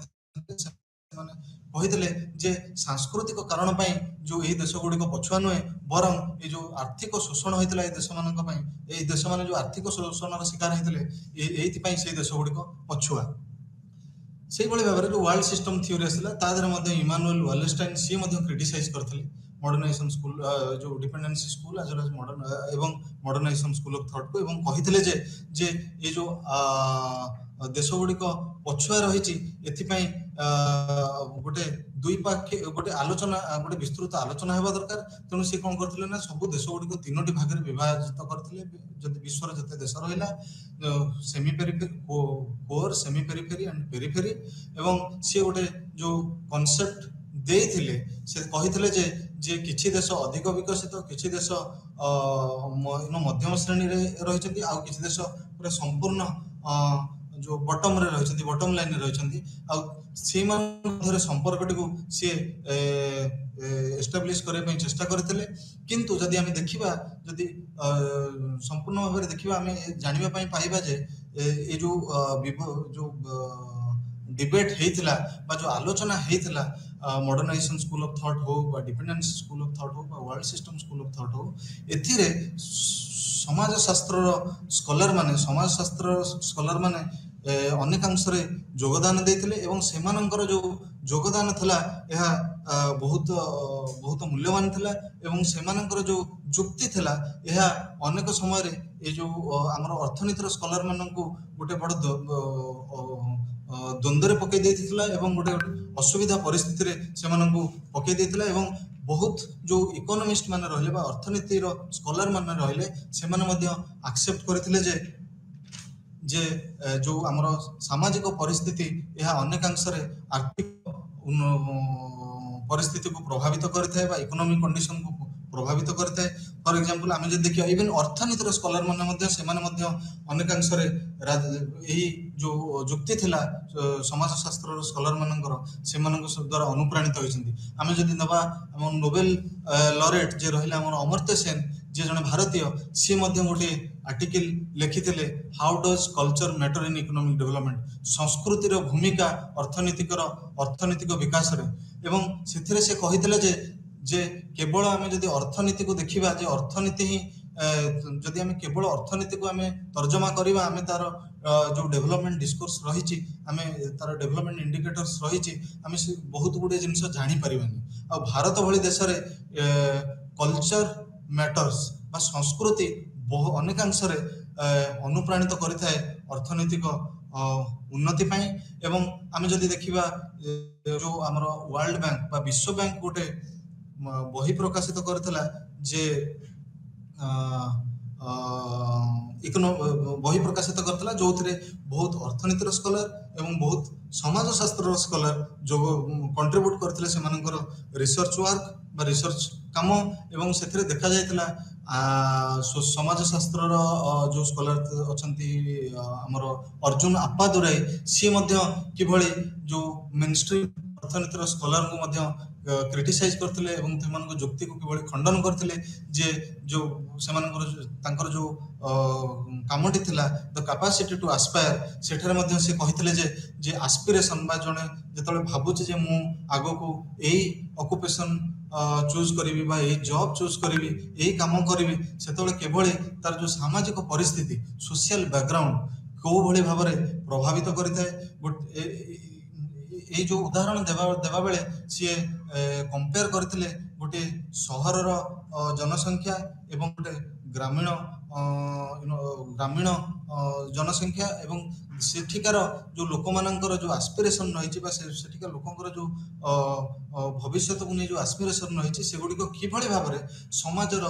कहितले जे सांस्कृतिक कारण पई जो ए देश गुडी को पछुआ नय बरं ए जो आर्थिक शोषण होइतला ए देश मानक पई ए देश माने जो आर्थिक शोषण रो शिकार होइतले एथि पई से देश गुडी को पछुआ से बळे भाबरे जो वर्ल्ड सिस्टम थ्योरी असला तादर मध्ये इमानुएल वालेस्टाइन सी मध्ये क्रिटिसाइज करथले मॉडर्नाइजेशन स्कूल जो dependency school as well as modern एवं मॉडर्नाइजेशन स्कूल ऑफ थॉट को एवं कहितले जे ए जो देश गुडी को पछुआ रहिछि एथि पई गोटे दुई पाखे गोटे आलोचना गोटे विस्तृत आलोचना हेबा दरकार तेनु से कोन करथिले ना सब देश गुडी को तीनोटी भाग रे विभाजित करथिले जति विश्व रे जते देश रहिला semi periphery core semi periphery and periphery एवं से गोटे जो कांसेप्ट देथिले से कहितले जे किछि देश अधिक विकसित किछि देश मध्यम श्रेणी रे रहिछथि आ किछि देश पूरा संपूर्ण जो बटम रे रहिछन्ती बटम लाइन रे रहिछन्ती आ सेमान मध्यरे संपर्कटिको से एस्टाब्लिश करे पई चेष्टा करथिले किंतु जदि आमे देखिबा जदि संपूर्ण भाबरे देखिबा आमे जानिबा पई पाइबा जे ए जो डिबेट हेतिला बा जो आलोचना हेतिला मॉडर्नाइजेशन स्कूल ऑफ थॉट हो बा डिपेंडेंस स्कूल ऑफ थॉट हो बा world system school of thought हो एथिरे समाज शास्त्र समाज शास्त्र स्कॉलर माने अनेक अंशरे योगदान देथिले एवं सेमानंकर जो योगदान थला यह बहुत बहुत मूल्यवान थला एवं सेमानंकर जो जुक्ति थला यह अनेक समय रे ए जो हमर अर्थनीतिर स्कॉलर माननकु गोटे बड़ द्वंद्व रे पकई देथिला एवं गोटे असुविधा परिस्थिति रे सेमानंकु पकई देथिला एवं बहुत जो इकोनॉमिस्ट माने रहले बा अर्थनीतिर स्कॉलर माने रहले सेमाने मध्य एक्सेप्ट करथिले जे जो हमर सामाजिक परिस्थिति यह अनेक अंशरे आर्थिक परिस्थिति को प्रभावित करथाय बा इकोनॉमिक कंडीशन को प्रभावित करथाय फॉर एग्जांपल आमे जे देखियो इवन अर्थनीतिर स्कॉलर माने मध्य सेमाने मध्य अनेक अंशरे एही जो जुक्ति थिला समाज शास्त्र स्कॉलर मानकर सेमानक द्वारा अनुप्राणित होइछन्ती आमे जदि नबा हम नोबेल लॉरेट जे रहिला हमर अमर्त्य सेन जे जने भारतीय सी मध्य गोटे आर्टिकल लिखिथिले how does culture matter in economic development संस्कृतिर भूमिका अर्थनीतिक विकास रे एवं सेथिरे से कहिथिले जे केवल आमे जदि अर्थनीति को देखिबा जे अर्थनीति ही जदि आमे केवल अर्थनीति को आमे तर्जमा करिबा आमे तार जो डेवलपमेंट डिस्कोर्स रहिछि आमे तार डेवलपमेंट इंडिकेटर्स रहिछि आमे बहुत गुडे जिंस जानि परिबानी आ भारत भली देश रे कल्चर मैटर्स बा संस्कृति अनेक अंशरे अनुप्राणित करिथाय अर्थनैतिक उन्नति पाई एवं आमे जदि देखिबा जो हमर वर्ल्ड बैंक बा विश्व बैंक गोटे बही प्रकाशित करथिला जे बही प्रकाशित करथिला जोथरे बहुत अर्थनीतिर स्कॉलर एवं बहुत समाज शास्त्र स्कॉलर जो कंट्रीब्यूट करथिले सेमानकर रिसर्च वर्क बा रिसर्च काम एवं सेथिरे देखा जायतिला समाज शास्त्र जो स्कॉलर अछंती हमर अर्जुन आपादुराई सी मध्य किभଳି जो मेनस्ट्रीम अर्थनीतिर स्कॉलर को मध्य क्रिटिसाइज करथिले एवं तेमानको जुक्ति को किभଳି खंडन करथिले जे जो सेमानकर तांकर जो कामटी थिला द कैपेसिटी टू एस्पायर सेठरे मध्य से कहिथिले जे एस्पिरेशन बा जने जेतले भाबुचे जे मु आगो को एई ऑक्युपेशन चूज करिवि बा एई जॉब चूज करिवि एई काम करिवि सेतले केवळ तार जो सामाजिक परिस्थिति सोशल बैकग्राउंड को भଳି भाबरे प्रभावित करिथाय ए जो उदाहरण देवा बेले सी कंपेयर करथिले गोटे सहर जनसंख्या एवं गोटे ग्रामीण जनसंख्या एवं सेठिकार जो लोक मानकर जो एस्पिरेशन रही सेठिकार लोकंकर जो भविष्य को नहीं जो एस्पिरेशन रही से गुड़ी किभଳି भाबरे समाजर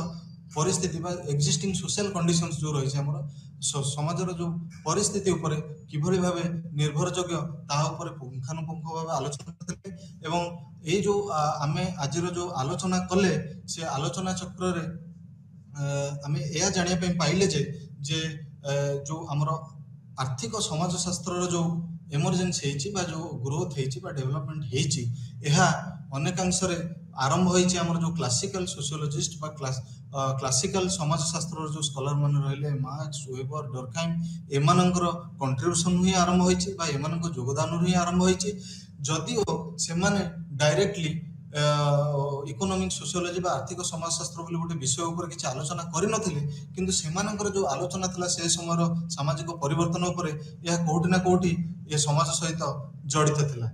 परिस्थिति बा एक्जिस्टिंग सोशल कंडीशंस जो रही हमर समाजर जो परिस्थिति उपरे किभଳି भाबे निर्भरयोग्य ता उपरे पुंखानुपुंख भाबे आलोचना करते एवं ए जो आमे आजिर जो आलोचना कले से आलोचना चक्र रे आमे एया जानिया पे पाइले जे जो हमर आर्थिक समाज शास्त्र जो एमर्जेंस हेछि बा जो ग्रोथ हेछि बा डेवलपमेंट हेछि एहा अनेक अंशरे आरंभ होइछि हमर जो क्लासिकल सोशियोलॉजिस्ट बा क्लासिकल समाज शास्त्र जो स्कॉलर मन रहले मार्क्स वेबर डर्कहाइम एमानकर कंट्रीब्यूशन ही आरंभ होइछि बा एमानकर योगदान ही आरंभ होइछि जदिओ सेमाने डायरेक्टली इकोनॉमिक सोशियोलॉजी बा आर्थिक समाज शास्त्र बोली गोटे विषय ऊपर किछि आलोचना करि नथिले किंतु सेमानकर जो आलोचना थला से समयर सामाजिक परिवर्तन ऊपर या कोठी ना कोठी ये समाज सहित जड़ित थिला।